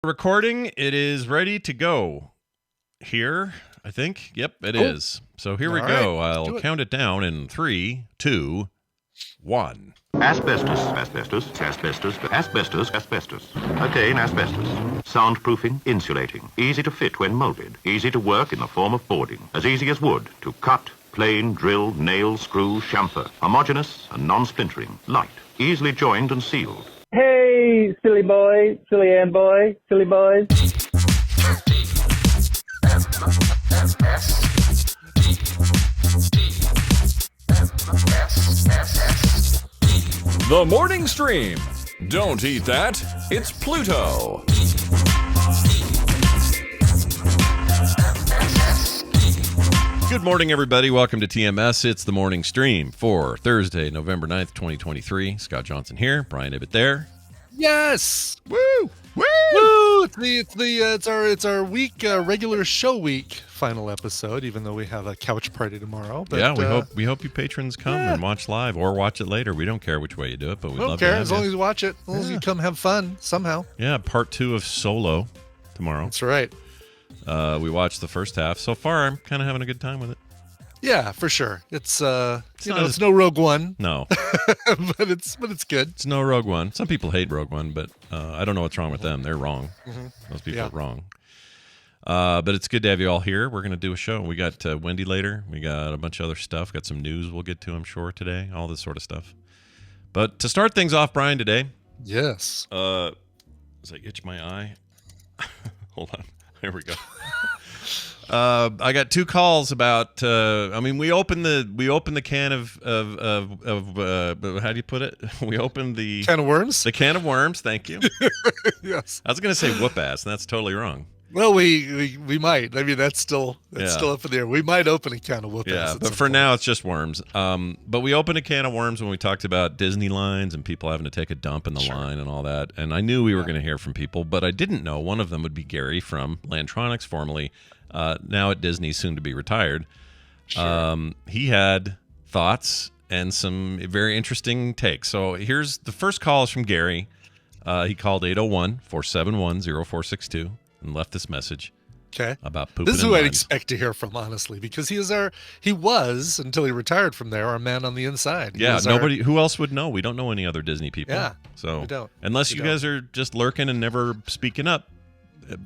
Recording, it is ready to go. Here, I think. Yep, it is. So here we go. Right, I'll count it down in 3, 2, 1. Asbestos, asbestos, asbestos, asbestos, asbestos. Again, asbestos. Soundproofing, insulating. Easy to fit when molded. Easy to work in the form of boarding. As easy as wood to cut, plane, drill, nail, screw, chamfer. Homogeneous and non-splintering. Light. Easily joined and sealed. Hey, silly boy, silly Ann boy, silly boys. The Morning Stream. Don't eat that. It's Pluto. Good morning, everybody. Welcome to TMS. It's the Morning Stream for Thursday, November 9th, 2023. Scott Johnson here. Brian Ibbett there. Yes. Woo! Woo! Woo! It's our week regular show week final episode. Even though we have a couch party tomorrow. But, yeah, we hope you patrons come and watch live or watch it later. We don't care which way you do it, but we love to have as long as you watch it, as long as you come have fun somehow. Yeah, part 2 of Solo tomorrow. That's right. We watched the first half. So far, I'm kind of having a good time with it. Yeah, for sure. It's it's no Rogue One. No, but it's good. It's no Rogue One. Some people hate Rogue One, but I don't know what's wrong with them. They're wrong. Mm-hmm. Those people are wrong. But it's good to have you all here. We're going to do a show. We got Wendi later. We got a bunch of other stuff. Got some news we'll get to, I'm sure, today. All this sort of stuff. But to start things off, Brian, today. Yes. As I itch my eye. Hold on. Here we go. I got 2 calls about. We opened the can of how do you put it? We opened the can of worms. The can of worms. Thank you. Yes. I was going to say whoop ass, and that's totally wrong. Well, we might. I mean, that's still up in the air. We might open a can of whoop ass. Yeah, but for now it's just worms. But we opened a can of worms when we talked about Disney lines and people having to take a dump in the line and all that. And I knew we were going to hear from people, but I didn't know one of them would be Gary from Lantronix, formerly now at Disney, soon to be retired. Sure. He had thoughts and some very interesting takes. So here's the first call is from Gary. He called 801-471-0462 and left this message. Okay. About pooping. This is who I'd expect to hear from, honestly, because he was until he retired from there, our man on the inside. Who else would know? We don't know any other Disney people. Yeah. So we don't. Unless you guys are just lurking and never speaking up.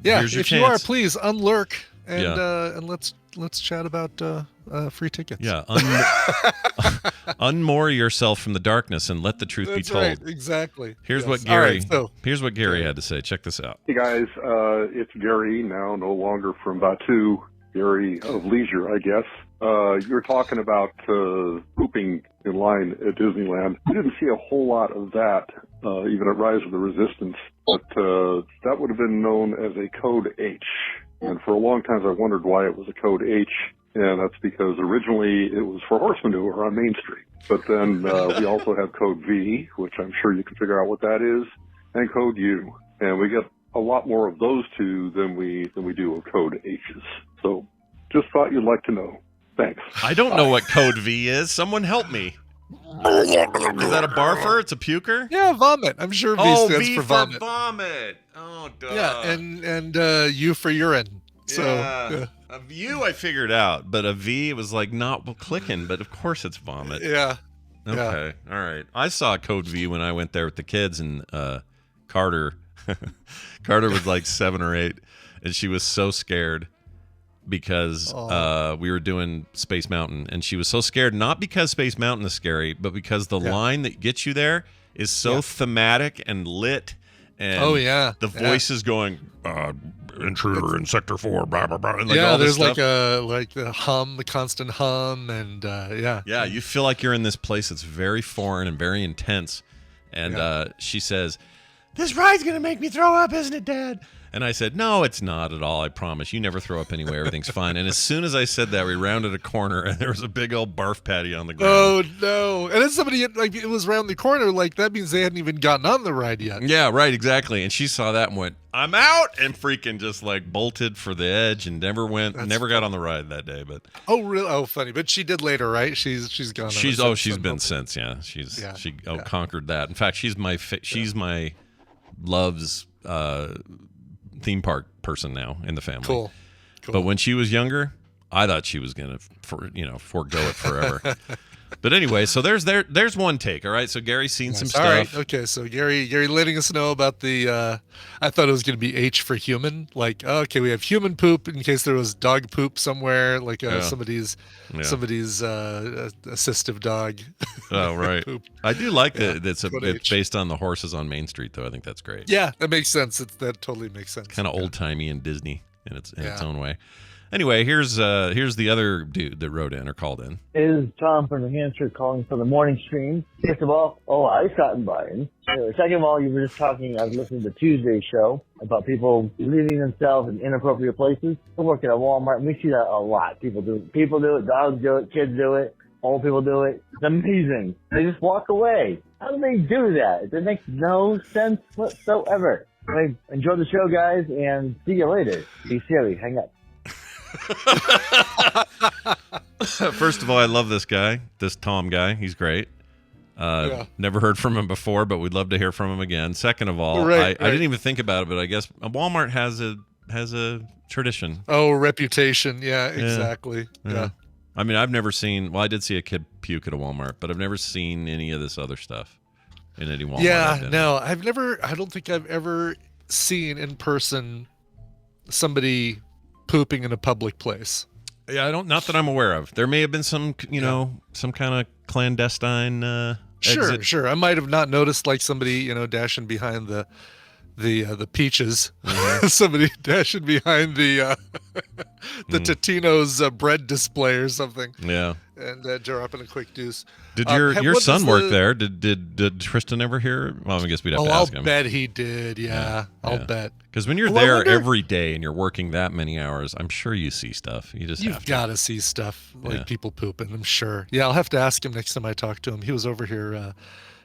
Yeah. Here's your if chance. you are, please un-lurk and let's chat about free tickets. Yeah. Unmoor yourself from the darkness and let the truth be told. Right, exactly. Here's what Gary had to say. Check this out. Hey guys, it's Gary now, no longer from Batu, Gary of Leisure, I guess. You're talking about pooping in line at Disneyland. We didn't see a whole lot of that, even at Rise of the Resistance, but that would have been known as a Code H. And for a long time I wondered why it was a Code H. And that's because originally it was for horse manure on Main Street. But then we also have Code V, which I'm sure you can figure out what that is, and Code U. And we get a lot more of those two than we do of Code H's. So just thought you'd like to know. Thanks. I don't know what Code V is. Someone help me. Is that a barfer? It's a puker? Yeah, vomit. I'm sure V stands V for vomit. Vomit. Oh, duh. Yeah, and U for urine. So a U I figured out, but a V was like not clicking. But of course it's vomit. Yeah. Okay. All right. I saw Code V when I went there with the kids, and Carter was like 7 or 8, and she was so scared because we were doing Space Mountain, and she was so scared not because Space Mountain is scary, but because the line that gets you there is so thematic and lit, and the voices going. Intruder in Sector 4, blah blah blah. And all there's stuff. like the hum, the constant hum, and yeah. You feel like you're in this place that's very foreign and very intense. And she says, "This ride's gonna make me throw up, isn't it, Dad?" And I said, "No, it's not at all. I promise. You never throw up anyway. Everything's fine." And as soon as I said that, we rounded a corner, and there was a big old barf patty on the ground. Oh no! And then somebody it was around the corner. Like that means they hadn't even gotten on the ride yet. Yeah, right, exactly. And she saw that and went, "I'm out," and freaking just like bolted for the edge and never got on the ride that day. But really? Oh, funny. But she did later, right? She's gone. She's been since. Yeah, she conquered that. In fact, she's my love's theme park person now in the family. Cool. But when she was younger, I thought she was gonna forego it forever. But anyway, so there's one take. All right, so Gary's seen some stuff. All right, okay. So Gary letting us know about the. I thought it was going to be H for human. Like, okay, we have human poop in case there was dog poop somewhere, like somebody's assistive dog. Oh right. Poop. I do like that. It's based on the horses on Main Street, though. I think that's great. Yeah, that makes sense. That totally makes sense. Kind of old timey and Disney in its own way. Anyway, here's the other dude that wrote in or called in. It is Tom from New Hampshire calling for the morning stream. First of all, I gotten by. Second of all, you were just talking, I was listening to Tuesday's show about people leaving themselves in inappropriate places. I work at a Walmart, and we see that a lot. People do it, dogs do it, kids do it, old people do it. It's amazing. They just walk away. How do they do that? It makes no sense whatsoever. Anyway, enjoy the show, guys, and see you later. Be silly. Hang up. First of all, I love this guy, this Tom guy. He's great. Never heard from him before, but we'd love to hear from him again. Second of all, I didn't even think about it, but I guess Walmart has a tradition. Oh, reputation. Yeah, exactly. Yeah. I mean, I've never seen. Well, I did see a kid puke at a Walmart, but I've never seen any of this other stuff in any Walmart. Yeah, no, I don't think I've ever seen in person somebody pooping in a public place. Yeah, not that I'm aware of. There may have been some, some kind of clandestine exit. Sure. I might have not noticed, like somebody, dashing behind the peaches. Mm-hmm. Somebody dashing behind the Totino's bread display or something. Yeah. And dropping a quick deuce. Did your son work there? Did Tristan ever hear? Well, I guess we'd have to ask him. I'll bet he did. Yeah. I'll bet. Because when you're there every day and you're working that many hours, I'm sure you see stuff. You've got to see stuff like people pooping. I'm sure. Yeah, I'll have to ask him next time I talk to him. He was over here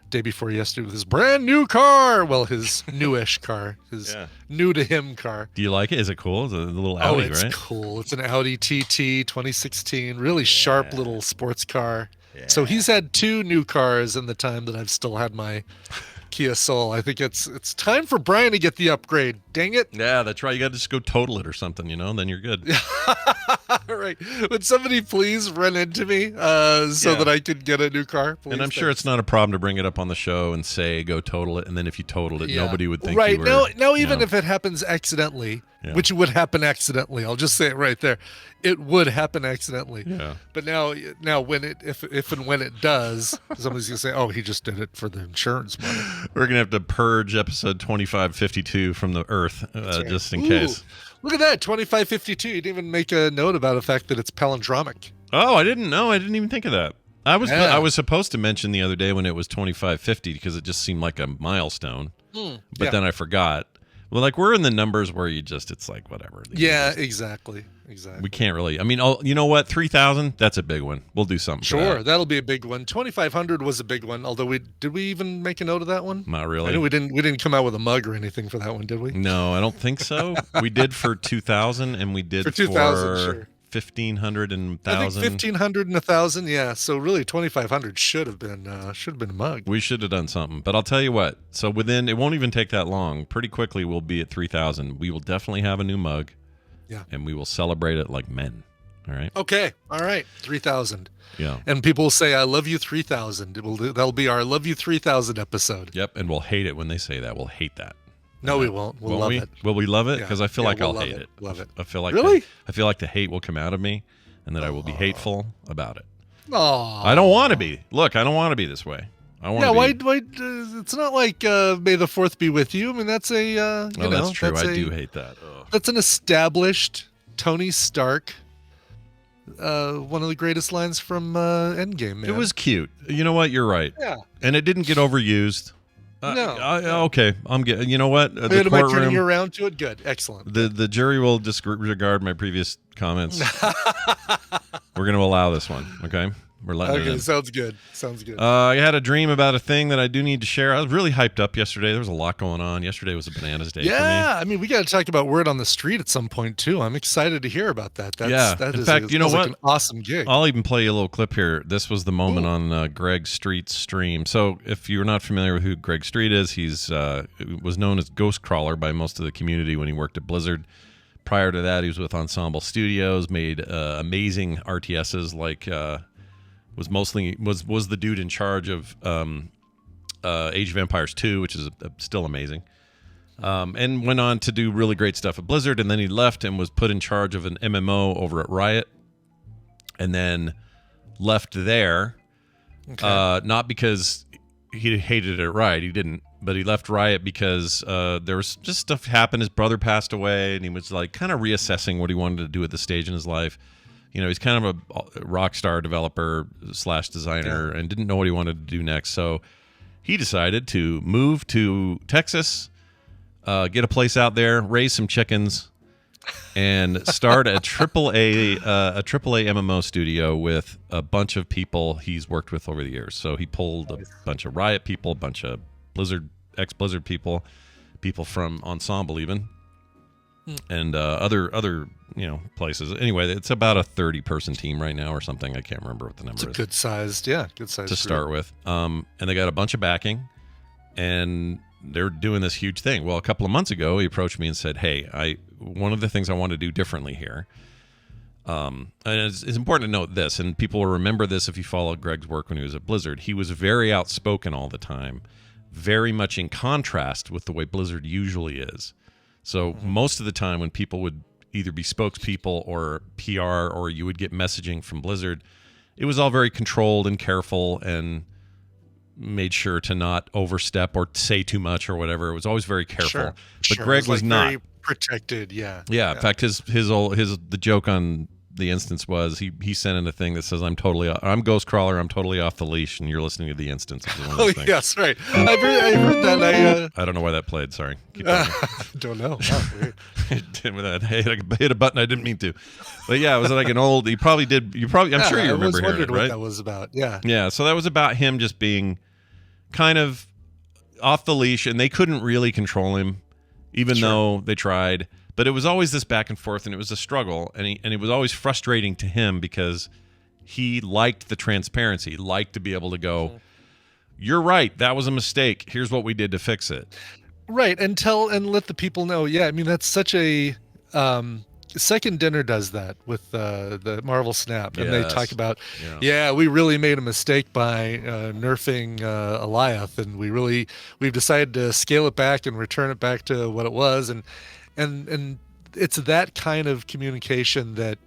day before yesterday with his brand new car. Well, his newish car, his new to him car. Do you like it? Is it cool? It's a little Audi, it's right? Cool. It's an Audi TT 2016, really sharp little sports car. Yeah. So he's had two new cars in the time that I've still had my Kia Soul. I think it's time for Brian to get the upgrade. Dang it. Yeah, that's right. You got to just go total it or something, then you're good. All right. Would somebody please run into me so that I could get a new car? Please? And I'm sure it's not a problem to bring it up on the show and say, go total it. And then if you totaled it, nobody would think you were. Now, even if it happens accidentally, which would happen accidentally, I'll just say it right there. It would happen accidentally. Yeah. But now when if and when it does, somebody's going to say, oh, he just did it for the insurance money. We're going to have to purge episode 2552 from the earth just in case. Look at that, 2552. You didn't even make a note about the fact that it's palindromic. Oh, I didn't know. I didn't even think of that. I was supposed to mention the other day when it was 2550 because it just seemed like a milestone. But then I forgot. Well, like we're in the numbers where it's like whatever. Yeah, exactly. We can't really. I mean, you know what? 3,000. That's a big one. We'll do something. Sure, that'll be a big one. 2,500 was a big one. Although did we even make a note of that one? Not really. I know we didn't come out with a mug or anything for that one, did we? No, I don't think so. We did for 2,000, and we did for 2,000. Sure. 1,500 and 1,000. I think 1,500 and 1,000. Yeah. So really, 2,500 should have been a mug. We should have done something. But I'll tell you what. So it won't even take that long. Pretty quickly, we'll be at 3,000. We will definitely have a new mug. Yeah. And we will celebrate it like men. All right. Okay. All right. 3,000. Yeah. And people will say, "I love you 3,000." That'll be our "Love You 3,000" episode. Yep. And we'll hate it when they say that. We'll hate that. No, we won't. We'll love it. Will we love it? Because I feel like I'll hate it. Love it. I feel like really. I feel like the hate will come out of me, and that I will be hateful about it. Oh. I don't want to be. Look, I don't want to be this way. I want. Yeah. Why? It's not like May the 4th be with you. I mean, that's a. That's true. I do hate that. Ugh. That's an established Tony Stark. One of the greatest lines from Endgame. Man. It was cute. You know what? You're right. Yeah. And it didn't get overused. No. Okay. I'm getting. You know what? The courtroom. Am I turning you around to it? Good. Excellent. The jury will disregard my previous comments. We're going to allow this one. Okay. We're letting it in. Sounds good. Sounds good. I had a dream about a thing that I do need to share. I was really hyped up yesterday. There was a lot going on. Yesterday was a bananas day for me. Yeah, I mean, we got to talk about Word on the Street at some point too. I'm excited to hear about that. In fact, you know what? Like an awesome gig. I'll even play you a little clip here. This was the moment on Greg Street's stream. So if you're not familiar with who Greg Street is, he's was known as Ghost Crawler by most of the community when he worked at Blizzard. Prior to that, he was with Ensemble Studios, made amazing RTSs like. Was the dude in charge of Age of Empires 2, which is still amazing, and went on to do really great stuff at Blizzard, and then he left and was put in charge of an MMO over at Riot, and then left there, not because he hated it at Riot, he didn't, but he left Riot because there was just stuff happened. His brother passed away, and he was like kind of reassessing what he wanted to do at this stage in his life. You know, he's kind of a rock star developer / designer and didn't know what he wanted to do next. So he decided to move to Texas, get a place out there, raise some chickens, and start a AAA MMO studio with a bunch of people he's worked with over the years. So he pulled a bunch of Riot people, a bunch of ex-Blizzard people from Ensemble even, and other places. Anyway, it's about a 30-person team right now or something. I can't remember what the number is. Good sized to start with. And they got a bunch of backing, and they're doing this huge thing. Well, a couple of months ago, he approached me and said, "Hey, one of the things I want to do differently here." And it's important to note this, and people will remember this if you followed Greg's work when he was at Blizzard. He was very outspoken all the time, very much in contrast with the way Blizzard usually is. So most of the time when people would either be spokespeople or PR, or you would get messaging from Blizzard, it was all very controlled and careful and made sure to not overstep or say too much or whatever. It was always very careful. But Greg was not very protected. Yeah. In fact, the joke on the instance was he sent in a thing that says, I'm Ghost Crawler, I'm totally off the leash, and you're listening to the instance. Yes, right. I heard that. I don't know why that played. Sorry. Keep going. Don't know. Wow, weird. I hit a button I didn't mean to. But yeah, it was like an old. I'm sure you remember hearing it, right? What that was about. Yeah. Yeah. So that was about him just being kind of off the leash, and they couldn't really control him, even though they tried. But it was always this back and forth, and it was a struggle, and it was always frustrating to him because he liked the transparency, liked to be able to go, "You're right, that was a mistake. Here's what we did to fix it." Right, and let the people know. Yeah, I mean that's such a Second Dinner does that with the Marvel Snap, and they talk about, we really made a mistake by nerfing Eliath, and we've decided to scale it back and return it back to what it was, and it's that kind of communication that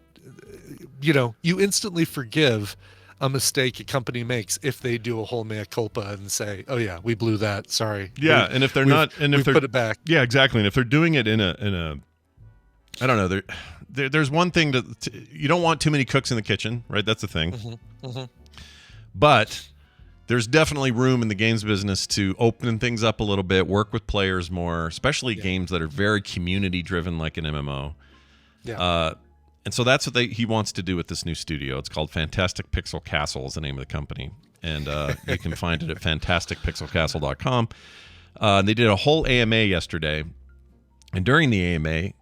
you instantly forgive a mistake a company makes if they do a whole mea culpa and say, "Oh yeah, we blew that. Sorry." Yeah, and if they're not, and if they put it back, yeah, exactly. And if they're doing it in a I don't know. There's one thing you don't want too many cooks in the kitchen, right? That's the thing. But there's definitely room in the games business to open things up a little bit, work with players more, especially games that are very community driven, like an MMO. Yeah. And so that's what he wants to do with this new studio. It's called Fantastic Pixel Castle is the name of the company. And you can find it at fantasticpixelcastle.com. They did a whole AMA yesterday. And during the AMA,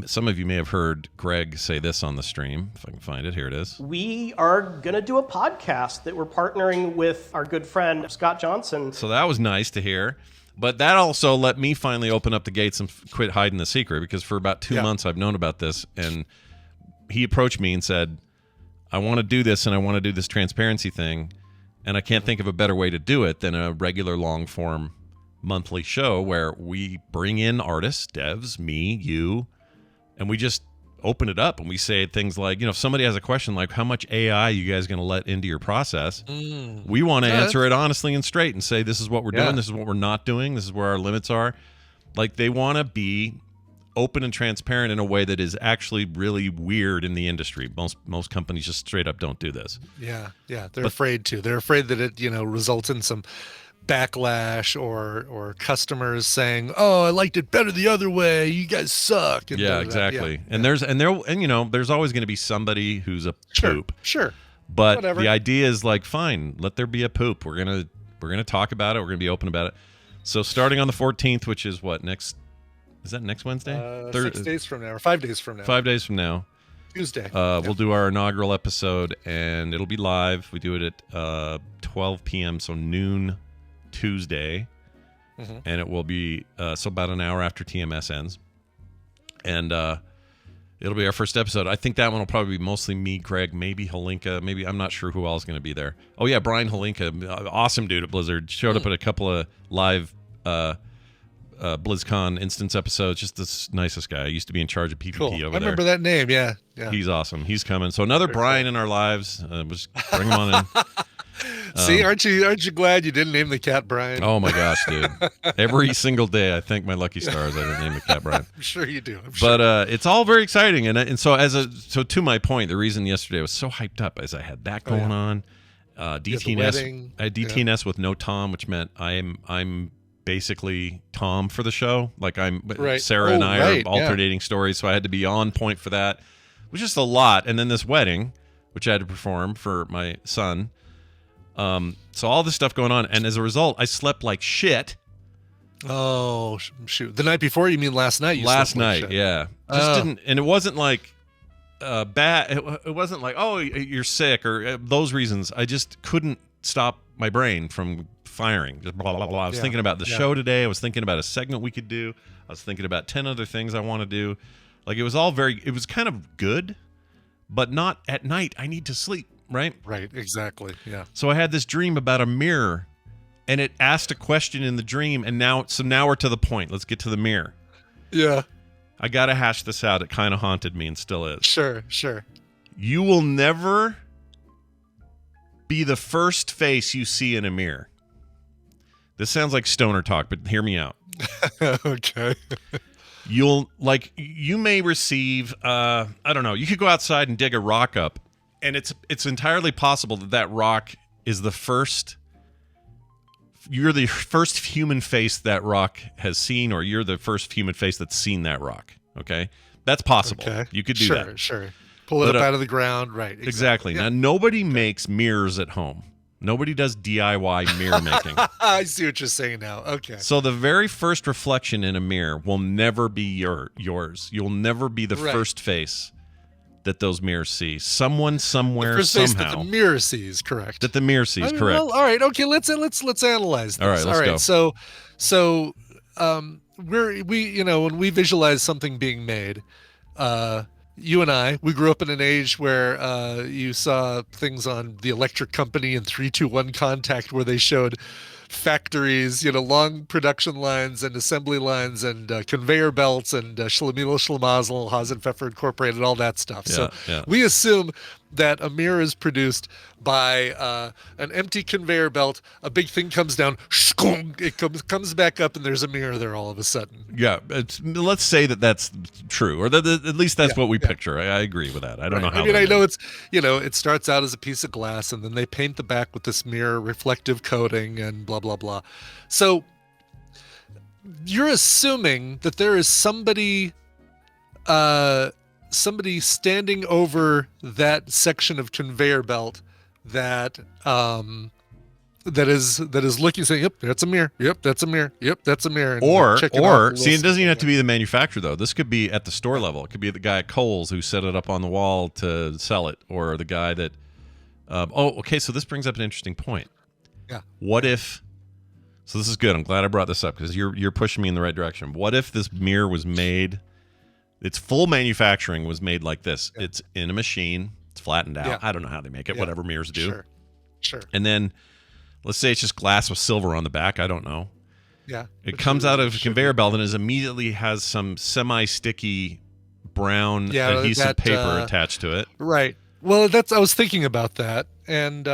some of you may have heard Greg say this on the stream. If I can find it, here it is. We are going to do a podcast that we're partnering with our good friend, Scott Johnson. So that was nice to hear. But that also let me finally open up the gates and quit hiding the secret, because for about 2 months I've known about this. And he approached me and said, I want to do this, and I want to do this transparency thing. And I can't think of a better way to do it than a regular long-form monthly show where we bring in artists, devs, me, you, and we just open it up and we say things like, if somebody has a question like, how much AI you guys going to let into your process? We want to answer it honestly and straight and say, this is what we're doing, this is what we're not doing, this is where our limits are. Like, they want to be open and transparent in a way that is actually really weird in the industry. Most companies just straight up don't do this. Yeah. They're afraid to. They're afraid that it, results in some backlash or customers saying, "Oh, I liked it better the other way. You guys suck." And exactly. And there's always going to be somebody who's a poop. Sure. But Whatever. the idea is like, fine, let there be a poop. We're gonna talk about it. We're gonna be open about it. So starting on the 14th, which is what next? Is that next Wednesday? 6 days from now, or 5 days from now. 5 days from now. Tuesday. We'll do our inaugural episode, and it'll be live. We do it at 12 p.m., so noon Tuesday, and it will be so about an hour after TMS ends, and it'll be our first episode. I think that one will probably be mostly me, Greg, maybe Halinka, maybe I'm not sure who else is going to be there. Oh yeah, Brian Halinka, awesome dude at Blizzard, showed up at a couple of live BlizzCon instance episodes. Just the nicest guy. He used to be in charge of PvP Cool. over there. I remember that name. Yeah. He's awesome. He's coming. So another Brian in our lives. Just bring him on in. See, aren't you glad you didn't name the cat Brian? Oh my gosh, dude! Every single day, I thank my lucky stars I didn't name the cat Brian. I'm sure you do. I'm sure. But it's all very exciting, and so to my point, the reason yesterday I was so hyped up is I had that going on. DTNS. I had DTNS with no Tom, which meant I'm basically Tom for the show. Like Sarah and I are alternating stories, so I had to be on point for that. It was just a lot, and then this wedding, which I had to perform for my son. So all this stuff going on, and as a result, I slept like shit. Oh shoot! The night before, you mean last night? Last night, yeah. Just didn't, and it wasn't like bad. It wasn't like, oh, you're sick or those reasons. I just couldn't stop my brain from firing. Just blah blah blah. I was thinking about the show today. I was thinking about a segment we could do. I was thinking about 10 other things I want to do. Like it was kind of good, but not at night. I need to sleep. Right, exactly. Yeah. So I had this dream about a mirror, and it asked a question in the dream, and now we're to the point. Let's get to the mirror. Yeah. I gotta hash this out. It kind of haunted me and still is. Sure. You will never be the first face you see in a mirror. This sounds like stoner talk, but hear me out. Okay. You may receive I don't know. You could go outside and dig a rock up. And it's entirely possible that rock is the first. You're the first human face that rock has seen, or you're the first human face that's seen that rock. Okay, that's possible. Okay. You could do that. Sure. Pull it up out of the ground. Right. Exactly. Now nobody makes mirrors at home. Nobody does DIY mirror making. I see what you're saying now. Okay. So the very first reflection in a mirror will never be yours. You'll never be the first face that those mirrors see. Someone somewhere the first somehow. Face that the mirror sees, correct. That the mirror sees, correct. Well, all right, okay, let's analyze this. All right, let's go. So when we visualize something being made, you and I, we grew up in an age where you saw things on the Electric Company and 3-2-1 Contact where they showed factories, long production lines and assembly lines and conveyor belts and Schlemiel, Schlemazel, Hasenpfeffer Incorporated, all that stuff. We assume that a mirror is produced by an empty conveyor belt. A big thing comes down, it comes back up, and there's a mirror there all of a sudden. Yeah, let's say that's true, or at least that's what we picture. I agree with that. I don't know how. I know it's it starts out as a piece of glass, and then they paint the back with this mirror reflective coating and blah blah blah. So you're assuming that there is somebody standing over that section of conveyor belt that is looking, saying, "Yep, that's a mirror. Yep, that's a mirror. Yep, that's a mirror." And or see, it doesn't even have to be the manufacturer though. This could be at the store level. It could be the guy at Kohl's who set it up on the wall to sell it, or the guy that. Okay. So this brings up an interesting point. Yeah. What if? So this is good. I'm glad I brought this up because you're pushing me in the right direction. What if this mirror was made? Its full manufacturing was made like this. Yeah. It's in a machine. It's flattened out. Yeah. I don't know how they make it. Yeah. Whatever mirrors do. Sure. And then, let's say it's just glass with silver on the back. I don't know. Yeah. It comes out of a conveyor belt and immediately has some semi-sticky brown adhesive paper attached to it. Right. Well, I was thinking about that, and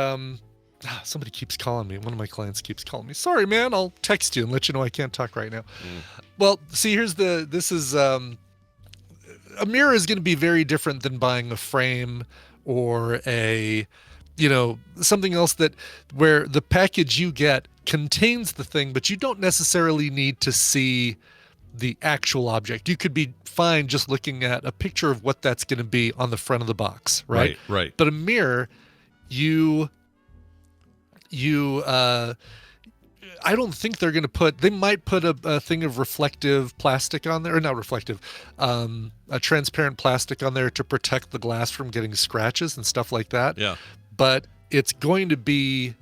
somebody keeps calling me. One of my clients keeps calling me. Sorry, man. I'll text you and let you know I can't talk right now. Well, see, this is a mirror is going to be very different than buying a frame or something else where the package you get contains the thing, but you don't necessarily need to see the actual object. You could be fine just looking at a picture of what that's going to be on the front of the box, right? Right. But a mirror, you I don't think they're going to they might put a thing of reflective plastic on there, or not reflective, a transparent plastic on there to protect the glass from getting scratches and stuff like that. Yeah. But it's going to be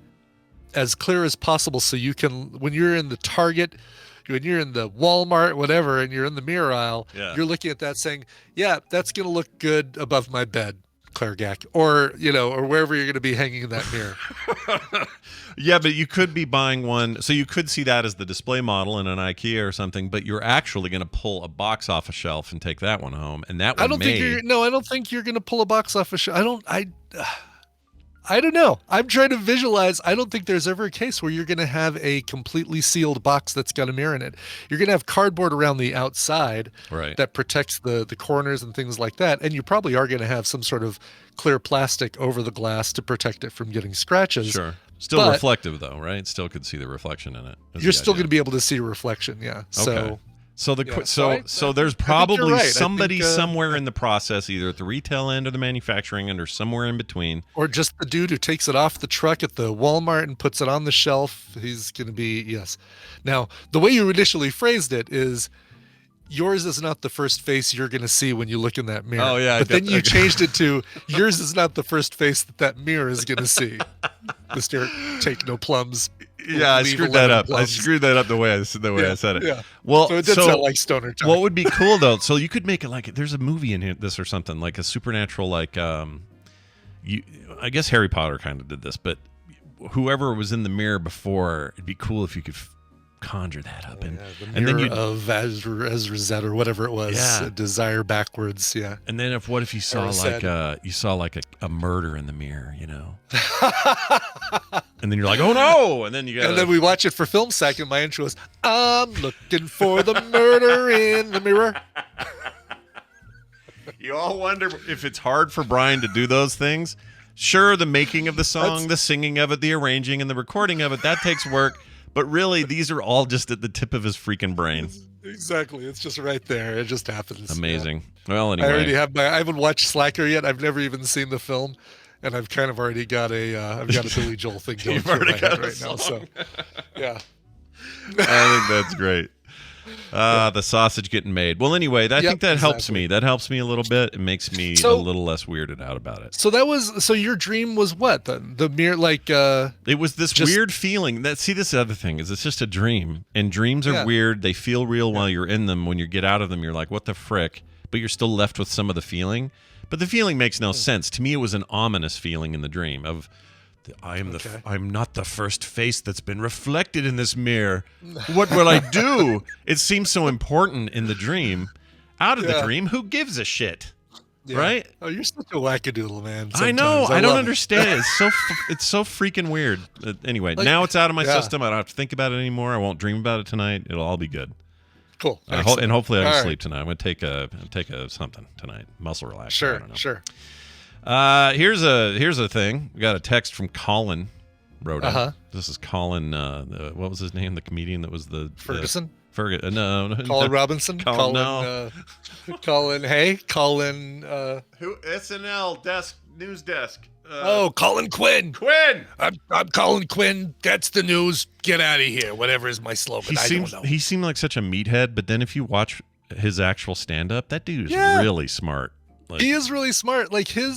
as clear as possible, so you can, when you're in the Target, when you're in the Walmart, whatever, and you're in the mirror aisle, you're looking at that saying, yeah, that's going to look good above my bed, Claire Gack, or, or wherever you're going to be hanging that mirror. Yeah, but you could be buying one, so you could see that as the display model in an IKEA or something, but you're actually going to pull a box off a shelf and take that one home, and that one I don't think you're going to pull a box off a shelf. I don't know. I'm trying to visualize. I don't think there's ever a case where you're going to have a completely sealed box that's got a mirror in it. You're going to have cardboard around the outside that protects the corners and things like that. And you probably are going to have some sort of clear plastic over the glass to protect it from getting scratches. Sure. Still reflective, though, right? Still could see the reflection in it. You're still going to be able to see a reflection, yeah. Okay. So there's probably somebody somewhere in the process, either at the retail end or the manufacturing end or somewhere in between. Or just the dude who takes it off the truck at the Walmart and puts it on the shelf. He's going to be, yes. Now, the way you initially phrased it is, yours is not the first face you're going to see when you look in that mirror. Oh, yeah. But then you changed it to, yours is not the first face that mirror is going to see. Mr. Take No Plums. Yeah, I screwed that up. I screwed that up the way I said it. Yeah. Well, so it did sound like stoner time. What would be cool though? So you could make it like there's a movie in this or something, like a supernatural, like I guess Harry Potter kind of did this, but whoever was in the mirror before, it'd be cool if you could conjure that up, the mirror of Azrazet or whatever it was. Yeah. Desire backwards. Yeah. And then what if you saw a murder in the mirror, and then you're like, oh no, and then we watch it for film sack, and my intro is, I'm looking for the murder in the mirror. You all wonder if it's hard for Brian to do those things. Sure, the making of the song, the singing of it, the arranging, and the recording of it, that takes work. But really, these are all just at the tip of his freaking brain. Exactly. It's just right there. It just happens. Amazing. Yeah. Well, anyway. I haven't watched Slacker yet. I've never even seen the film. And I've kind of already got a Billy Joel thing going through my head right now. So, yeah. I think that's great. The sausage getting made. Well, anyway, I think that helps me. That helps me a little bit. It makes me a little less weirded out about it. So your dream was what? The mirror, it was this weird feeling. This is the other thing, is it's just a dream. And dreams are weird. They feel real while you're in them. When you get out of them, you're like, what the frick? But you're still left with some of the feeling. But the feeling makes no sense. To me, it was an ominous feeling in the dream of, I'm not the first face that's been reflected in this mirror. What will I do? It seems so important in the dream. Out of the dream, who gives a shit? Yeah. Right? Oh, you're such a wackadoodle, man. I know. I don't understand. It's so freaking weird. Anyway, now it's out of my system. I don't have to think about it anymore. I won't dream about it tonight. It'll all be good. Cool. And hopefully I can sleep tonight. I'm going to take a something tonight. Muscle relaxer. Sure. Here's a thing. We got a text from Colin. Wrote in. This is Colin. What was his name? The comedian that was the Ferguson. No. Colin Robinson. Colin. No. Colin. Hey. Colin. Who? SNL desk. News desk. Colin Quinn. I'm Colin Quinn. That's the news. Get out of here. Whatever is my slogan. I don't know. He seemed like such a meathead, but then if you watch his actual stand-up, that dude is really smart. He is really smart. Like we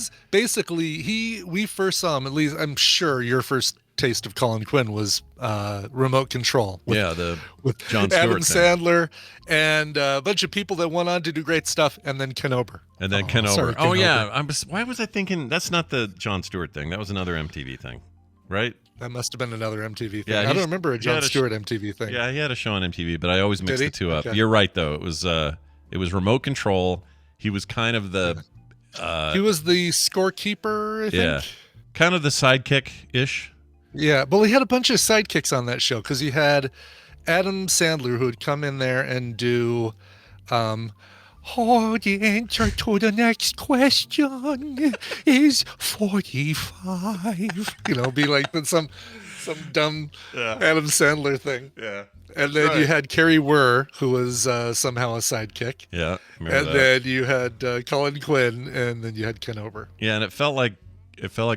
first saw him, at least I'm sure your first taste of Colin Quinn was Remote Control. With Jon Stewart Adam Sandler and a bunch of people that went on to do great stuff, and then Ken Ober. Sorry, Ken Ober. Why was I thinking that's not the Jon Stewart thing? That was another MTV thing, right? That must have been another MTV thing. I don't remember a Jon Stewart MTV thing. Yeah, he had a show on MTV, but I always mix the two up. Okay. You're right, though. It was Remote Control. He was kind of the... he was the scorekeeper, I think. Yeah, kind of the sidekick-ish. Yeah, well, he had a bunch of sidekicks on that show because he had Adam Sandler, who would come in there and do... the answer to the next question is 45. Be like some dumb Adam Sandler thing. Yeah. And then you had Kerry Wurr, who was somehow a sidekick. Yeah. And then you had Colin Quinn, and then you had Ken Ober. Yeah, and it felt like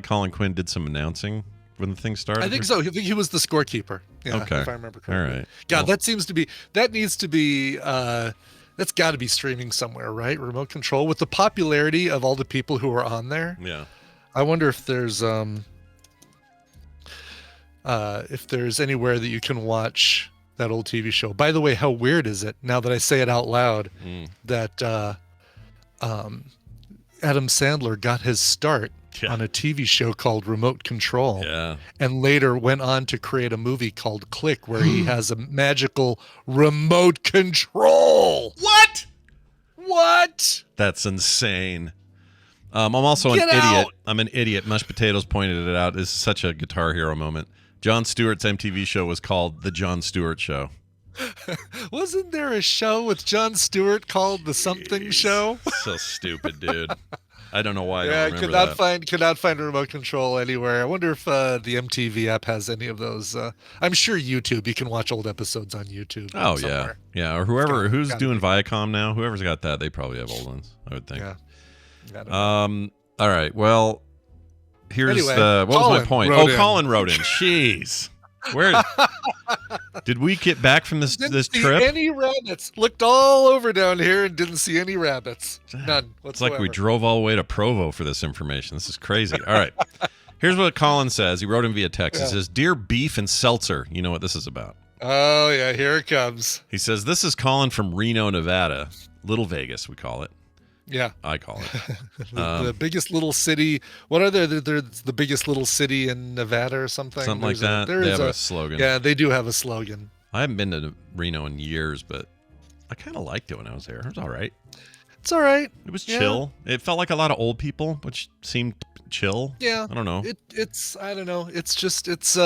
Colin Quinn did some announcing when the thing started. I think so. I think he was the scorekeeper. Yeah, okay. If I remember correctly. All right. God, that needs to be. That's got to be streaming somewhere, right? Remote control with the popularity of all the people who are on there. Yeah. I wonder if there's anywhere that you can watch that old TV show. By the way, how weird is it now that I say it out loud that Adam Sandler got his start on a TV show called Remote Control, and later went on to create a movie called Click, where he has a magical remote control. What? That's insane. I'm also an idiot. I'm an idiot. Mashed Potatoes pointed it out. This is such a Guitar Hero moment. Jon Stewart's MTV show was called The Jon Stewart Show. Wasn't there a show with Jon Stewart called The Something Show? So stupid, dude. I don't know why. I could not find a remote control anywhere. I wonder if the MTV app has any of those. I'm sure YouTube. You can watch old episodes on YouTube. Oh somewhere. yeah. Or who's doing Viacom now. Whoever's got that, they probably have old ones. I would think. Yeah. All right. Well, here's anyway, what was my point? Colin wrote in. Jeez. Where did we get back from this Didn't see trip? Any rabbits? Looked all over down here and didn't see any rabbits. None whatsoever. It's like we drove all the way to Provo for this information. This is crazy. All right. Here's what Colin says. He wrote him via text. He says, "Dear Beef and Seltzer," you know what this is about. Oh yeah, here it comes. He says, "This is Colin from Reno, Nevada, Little Vegas, we call it." Yeah, I call it the biggest little city. What are they? They're the biggest little city in Nevada or something. Something like that. They have a slogan. Yeah, they do have a slogan. I haven't been to Reno in years, but I kind of liked it when I was there. It was all right. It's all right. It was chill. It felt like a lot of old people, which seemed chill. Yeah. I don't know. It's I don't know. It's just it's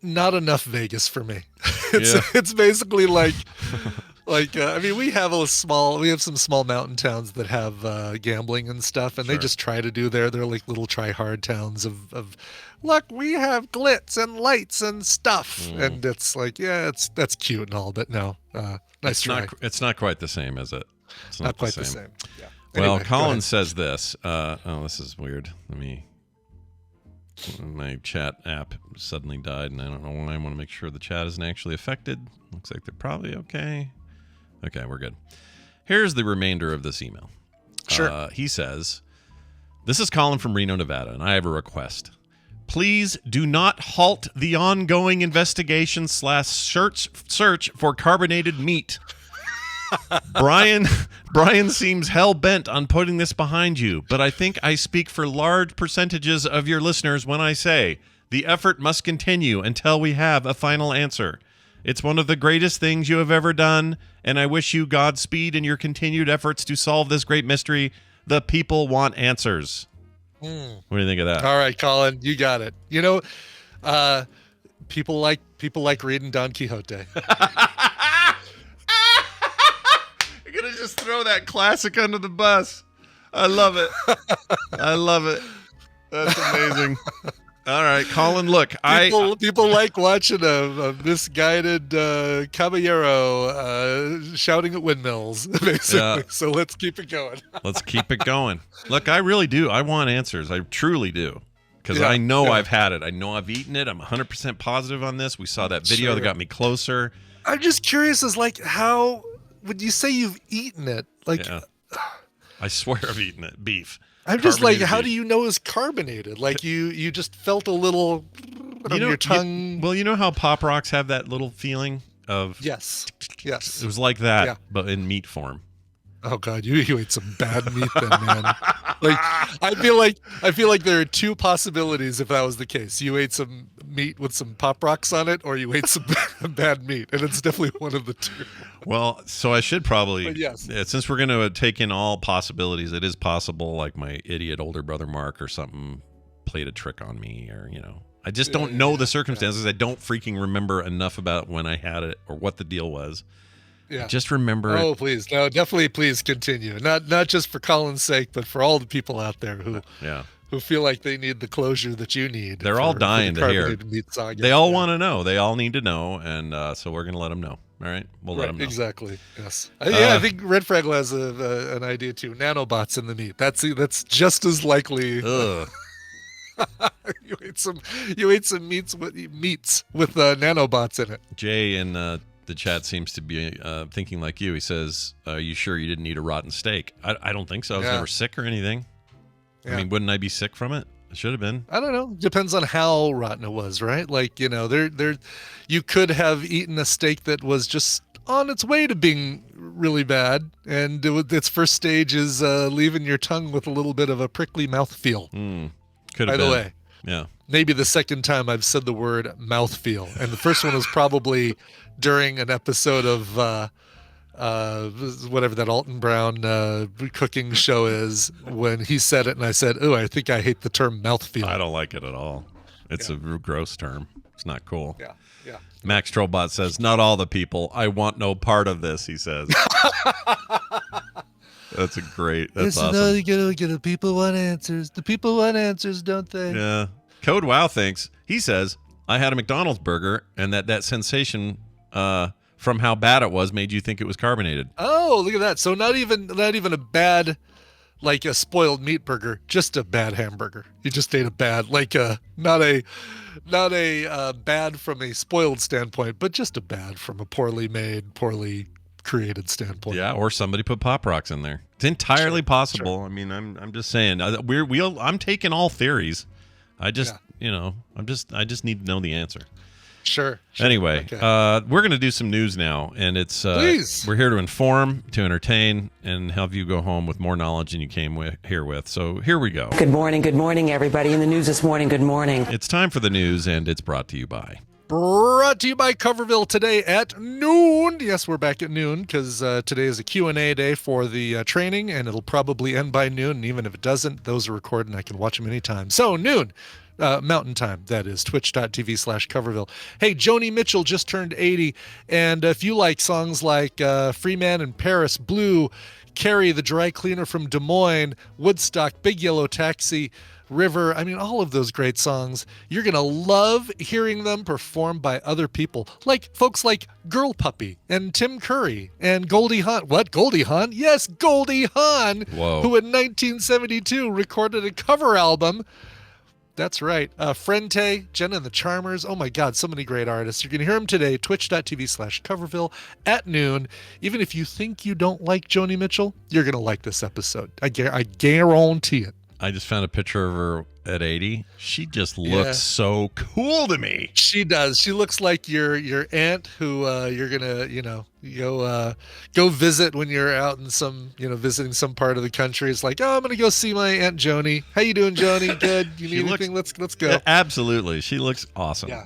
not enough Vegas for me. It's basically like. I mean, we have some small mountain towns that have gambling and stuff, and they just try to do they're like little try-hard towns of look, we have glitz and lights and stuff, and it's like, that's cute and all, but no, nice try. It's not quite the same, is it? It's not quite the same. Yeah. Well, anyway, Colin says this. This is weird. My chat app suddenly died, and I don't know why. I want to make sure the chat isn't actually affected. Looks like they're probably okay. Okay, we're good. Here's the remainder of this email. Sure. He says, "This is Colin from Reno, Nevada, and I have a request. Please do not halt the ongoing investigation / search for carbonated meat. Brian seems hell-bent on putting this behind you, but I think I speak for large percentages of your listeners when I say the effort must continue until we have a final answer. It's one of the greatest things you have ever done, and I wish you Godspeed in your continued efforts to solve this great mystery. The people want answers." What do you think of that? All right, Colin, you got it. You know, people like reading Don Quixote. You're gonna just throw that classic under the bus. I love it. I love it. That's amazing. All right, Colin, look, people like watching a misguided caballero shouting at windmills, basically. Yeah. So let's keep it going. Let's keep it going. Look, I really do. I want answers. I truly do. Because I know I've had it. I know I've eaten it. I'm 100% positive on this. We saw that video that got me closer. I'm just curious as like, how would you say you've eaten it? Like, I swear I've eaten it. Beef. I'm just like, how do you know it's carbonated? Like you just felt a little on your tongue. Well, you know how Pop Rocks have that little feeling of yes. It was like that, but in meat form. Oh God, you ate some bad meat then, man. Like I feel like there are two possibilities if that was the case. You ate some meat with some Pop Rocks on it, or you ate some bad meat, and it's definitely one of the two. Well, so I should probably, yes. Since we're going to take in all possibilities, it is possible like my idiot older brother Mark or something played a trick on me, or I just don't know the circumstances. I don't freaking remember enough about when I had it or what the deal was. Yeah. I just remember. Oh, please. No, definitely please continue. Not just for Colin's sake, but for all the people out there who feel like they need the closure that you need. They're all dying to hear. Meat saga. They all want to know. They all need to know. And so we're going to let them know. All right, we'll let them know. Exactly. Yes. I think Red Fraggle has an idea too. Nanobots in the meat. That's just as likely. Ugh. You ate some meats with nanobots in it. Jay in the chat seems to be thinking like you. He says, "Are you sure you didn't eat a rotten steak?" I don't think so. I was never sick or anything. Yeah. I mean, wouldn't I be sick from it? I should have been. I don't know. Depends on how rotten it was, right? Like, you could have eaten a steak that was just on its way to being really bad, and its first stage is leaving your tongue with a little bit of a prickly mouthfeel. Could have been. By the way, yeah. Maybe the second time I've said the word mouthfeel, and the first one was probably during an episode of whatever that Alton Brown cooking show is, when he said it and I said, "Oh, I think I hate the term mouthfeel." I don't like it at all. It's a gross term. It's not cool. Yeah. Max Trollbot says, "Not all the people. I want no part of this," he says. That's awesome. You gotta get the people want answers. The people want answers, don't they? Yeah. Code Wow thinks, he says, "I had a McDonald's burger and that sensation from how bad it was made you think it was carbonated." Oh, look at that. So not even a bad, like a spoiled meat burger, just a bad hamburger. You just ate a bad, like not a bad from a spoiled standpoint, but just a bad from a poorly made, poorly created standpoint. Yeah, or somebody put Pop Rocks in there. It's entirely possible. Sure. I mean, I'm just saying, I'm taking all theories. I just need to know the answer. Sure. Anyway, okay. We're going to do some news now, and it's we're here to inform, to entertain, and have you go home with more knowledge than you came here with. So here we go. Good morning, everybody. In the news this morning, good morning. It's time for the news, and it's brought to you by Coverville today at noon. Yes, we're back at noon because today is a Q&A day for the training, and it'll probably end by noon. And even if it doesn't, those are recorded, and I can watch them anytime. So noon. Mountain time, that is, twitch.tv/Coverville. Hey, Joni Mitchell just turned 80, and if you like songs like Free Man in Paris, Blue, Carrie, the Dry Cleaner from Des Moines, Woodstock, Big Yellow Taxi, River, I mean, all of those great songs, you're going to love hearing them performed by other people, like folks like Girl Puppy and Tim Curry and Goldie Hawn. What, Goldie Hawn? Yes, Goldie Hawn, who in 1972 recorded a cover album. That's right. Frente, Jenna and the Charmers. Oh my God, so many great artists. You're going to hear them today, twitch.tv/Coverville at noon. Even if you think you don't like Joni Mitchell, you're going to like this episode. I guarantee it. I just found a picture of her at 80. She just looks so cool to me. She does. She looks like your aunt who you're gonna go visit when you're out in some visiting some part of the country. It's like, oh, I'm gonna go see my Aunt Joni. How you doing, Joni? Good. You need anything? Let's go. Yeah, absolutely. She looks awesome. Yeah.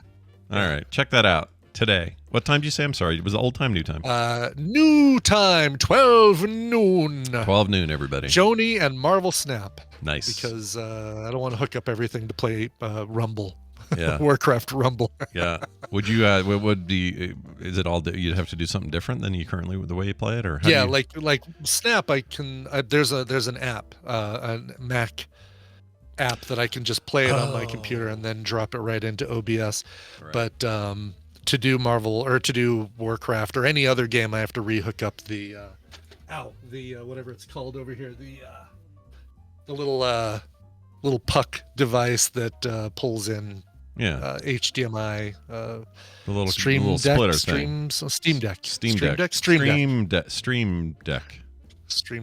All right, check that out today. What time did you say? I'm sorry. Was it old time, new time? New time, 12 noon. 12 noon, everybody. Joni and Marvel Snap. Nice. Because I don't want to hook up everything to play Rumble. Yeah. Warcraft Rumble. Yeah. Would you? What would be? Is it all? You'd have to do something different than you currently the way you play it, or how yeah, like Snap. I can. There's an app, a Mac app that I can just play it on my computer and then drop it right into OBS. Right. But to do Marvel or to do Warcraft or any other game, I have to rehook up the whatever it's called over here, the little puck device that pulls in HDMI, the little Stream little Deck, splitter Steam Deck, Stream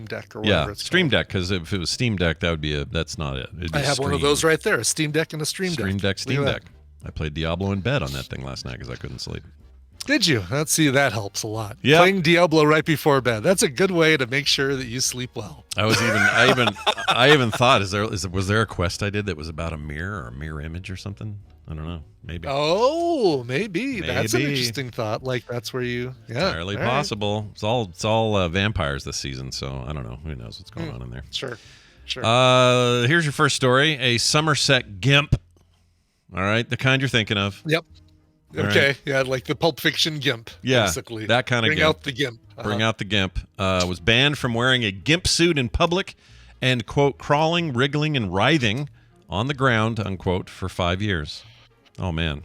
Deck or whatever it's Stream called. Deck, because if it was Steam Deck, that's not it. I have one of those right there, a Steam Deck and a Stream Deck. Steam Deck. I played Diablo in bed on that thing last night because I couldn't sleep. Did you? Let's see, that helps a lot. Yep. Playing Diablo right before bed. That's a good way to make sure that you sleep well. I even thought, was there a quest I did that was about a mirror or a mirror image or something? I don't know. Maybe. Oh, maybe. That's an interesting thought. Like that's where you entirely possible. Right. It's all vampires this season, so I don't know. Who knows what's going on in there. Sure. Here's your first story. A Somerset Gimp. All right, the kind you're thinking of. Yep. Okay, right. Yeah, like the Pulp Fiction Gimp, basically. That kind of Bring out the Gimp. Bring out the Gimp. Was banned from wearing a Gimp suit in public and, quote, crawling, wriggling, and writhing on the ground, unquote, for 5 years. Oh, man.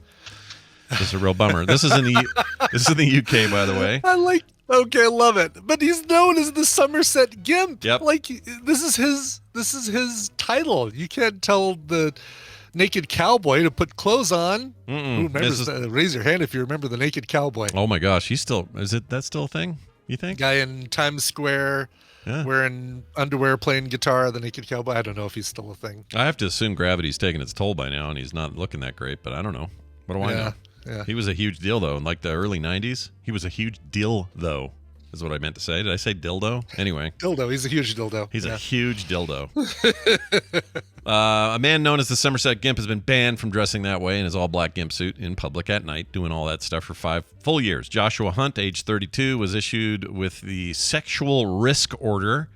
This is a real bummer. This is in the UK, by the way. Okay, I love it. But he's known as the Somerset Gimp. Yep. Like this is his title. You can't tell the naked cowboy to put clothes on. Who remembers raise your hand if you remember the naked cowboy. Oh my gosh, that's still a thing? You think? Guy in Times Square wearing underwear playing guitar, the naked cowboy. I don't know if he's still a thing. I have to assume gravity's taken its toll by now and he's not looking that great, but I don't know. What do I know? Yeah. He was a huge deal though. In like the early 90s, he was a huge deal though. Is what I meant to say. Did I say dildo? Anyway. Dildo. He's a huge dildo. He's a huge dildo. A man known as the Somerset Gimp has been banned from dressing that way in his all-black gimp suit in public at night, doing all that stuff for 5 full years. Joshua Hunt, age 32, was issued with the sexual risk order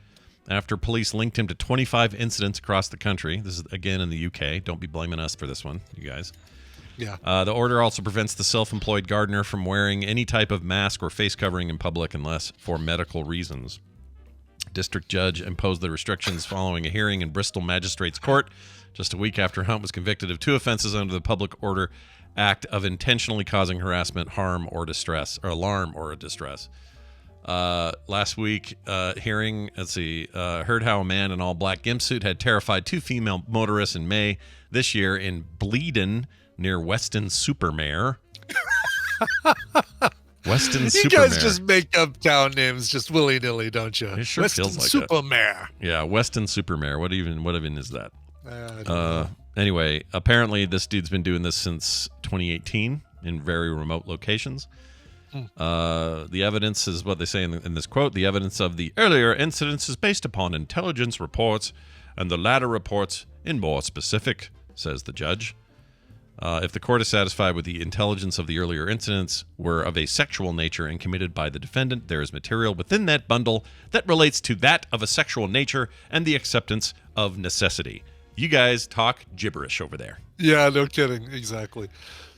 after police linked him to 25 incidents across the country. This is, again, in the UK. Don't be blaming us for this one, you guys. Yeah. The order also prevents the self-employed gardener from wearing any type of mask or face covering in public unless for medical reasons. District judge imposed the restrictions following a hearing in Bristol Magistrates Court just a week after Hunt was convicted of 2 offenses under the Public Order Act of intentionally causing harassment, harm, or distress, or alarm or distress. Last week, hearing, heard how a man in all-black gimp suit had terrified 2 female motorists in May this year in Bleedon, near Weston-super-Mare. Weston-super-Mare. You guys just make up town names just willy-nilly, don't you? It sure feels like Weston-super-Mare. Yeah, Weston-super-Mare. What even is that? Anyway, apparently this dude's been doing this since 2018 in very remote locations. The evidence is what they say in this quote. The evidence of the earlier incidents is based upon intelligence reports, and the latter reports in more specific, says the judge. If the court is satisfied with the intelligence of the earlier incidents were of a sexual nature and committed by the defendant, there is material within that bundle that relates to that of a sexual nature and the acceptance of necessity. You guys talk gibberish over there. Yeah, no kidding. Exactly.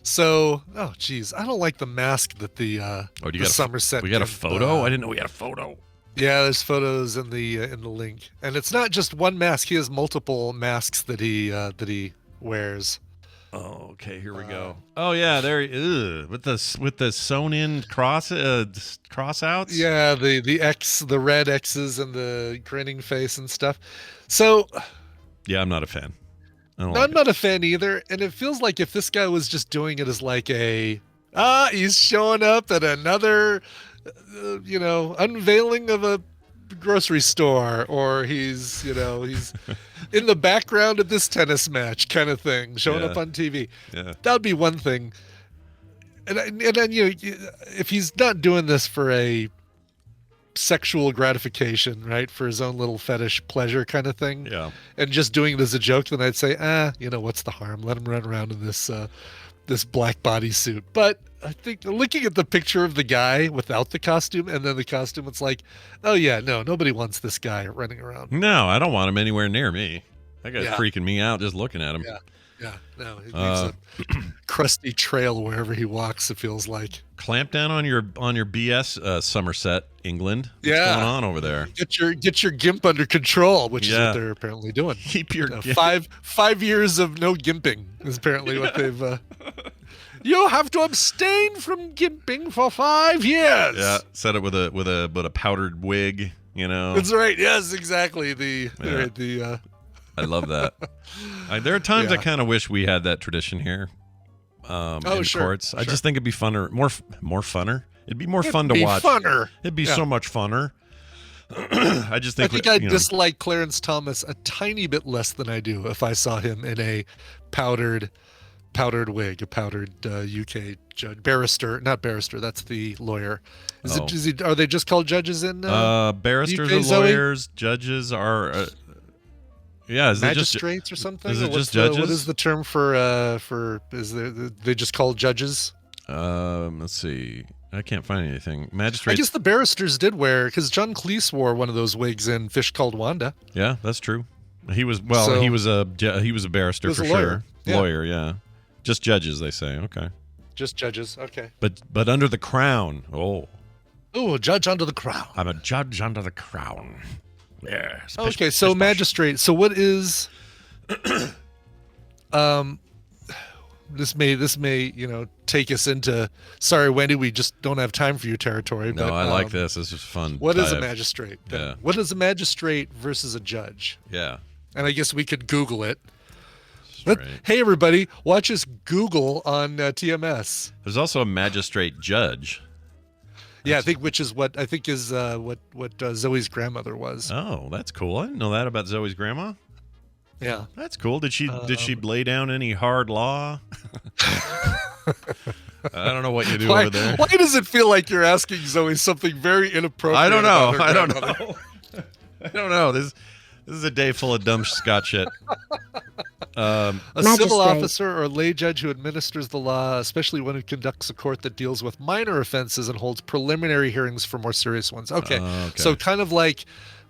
So, oh, geez. I don't like the mask that the Somerset. We got a photo? I didn't know we had a photo. Yeah, there's photos in the link. And it's not just one mask. He has multiple masks that he wears. Oh, okay. Here we go. Oh yeah, there. With the sewn in cross outs. Yeah, the red X's and the grinning face and stuff. So. Yeah, I'm not a fan. I'm not a fan either, and it feels like if this guy was just doing it as like he's showing up at another, unveiling of a grocery store, or he's in the background of this tennis match kind of thing, showing up on TV. Yeah. That would be one thing. And then if he's not doing this for a sexual gratification, right, for his own little fetish pleasure kind of thing, and just doing it as a joke, then I'd say, what's the harm? Let him run around in this black bodysuit. But I think looking at the picture of the guy without the costume and then the costume, it's like, oh yeah, no, nobody wants this guy running around. No, I don't want him anywhere near me. That guy's freaking me out just looking at him. Yeah, no, he leaves a crusty trail wherever he walks, it feels like. Clamp down on your BS, Somerset, England. What's going on over there? Get your gimp under control, which is what they're apparently doing. Keep your gimp. 5 years of no gimping is apparently what they've. You have to abstain from gimping for 5 years. Yeah, said it with a powdered wig. That's right. Yes, exactly. I love that. There are times I kind of wish we had that tradition here in the courts. I just think it'd be funner, more funner. It'd be more fun to watch. Funner. It'd be so much funner. I think I dislike Clarence Thomas a tiny bit less than I do if I saw him in a powdered wig, a powdered UK judge, not barrister. That's the lawyer. Are they just called judges in? Barristers UK, are lawyers. Judges are. Is magistrates or something? Is it just judges? What is the term for? They just called judges? Let's see. I can't find anything. Magistrates. I guess the barristers did wear, because John Cleese wore one of those wigs in Fish Called Wanda. Yeah, that's true. He was he was a barrister for sure. Lawyer, yeah. Just judges, they say. Okay. Just judges. Okay. But under the crown. Oh, a judge under the crown. I'm a judge under the crown. Yeah. Okay, so magistrate. So what is this may take us into. Sorry, Wendi, we just don't have time for your territory. No, but, I like this. This is fun. What is a magistrate? Yeah. What is a magistrate versus a judge? Yeah. And I guess we could Google it. Right. Hey, everybody, watch us Google on TMS. There's also a magistrate judge. Yeah, I think is what Zoe's grandmother was. Oh, that's cool. I didn't know that about Zoe's grandma. Yeah, that's cool. Did she lay down any hard law? I don't know what you do over there. Why does it feel like you're asking Zoe something very inappropriate? I don't know. I don't know. This is a day full of dumb Scott shit. A civil officer or lay judge who administers the law, especially when it conducts a court that deals with minor offenses and holds preliminary hearings for more serious ones. Okay. So kind of like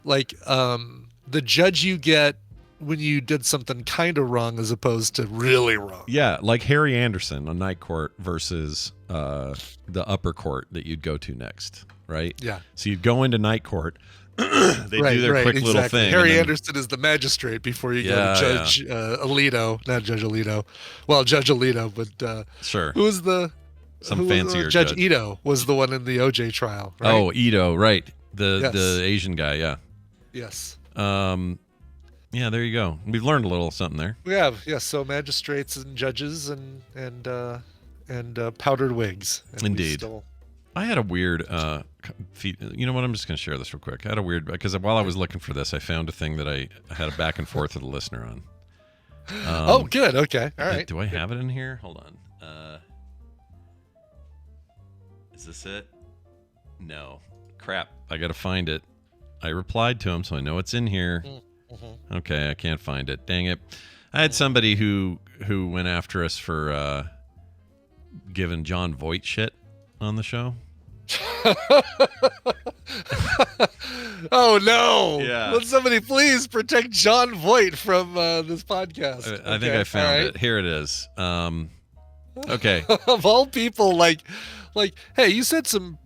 the judge you get when you did something kind of wrong as opposed to really wrong. Yeah, like Harry Anderson on night court versus the upper court that you'd go to next, right? Yeah. So you'd go into night court. They do their quick little thing. Harry Anderson is the magistrate before you go to Judge Alito, not Judge Alito. Well, Judge Alito, but sure. Who was fancier Judge Ito was the one in the OJ trial. Right? Oh, Ito, right? The Asian guy, yeah. Yes. Yeah, there you go. We've learned a little something there. We have, yes. So magistrates and judges and powdered wigs. And indeed. I had a weird you know what? I'm just going to share this real quick. I had a weird, because while I was looking for this, I found a thing that I had a back and forth with a listener on. Oh, good. Okay. All right. Do I have it in here? Hold on. Is this it? No. Crap. I got to find it. I replied to him, so I know it's in here. Mm-hmm. Okay, I can't find it. Dang it. I had somebody who went after us for giving John Voight shit on the show. Oh no! Yeah. Will somebody please protect John Voight from this podcast? I think I found it. Here it is. Okay. Of all people, like, hey, you said some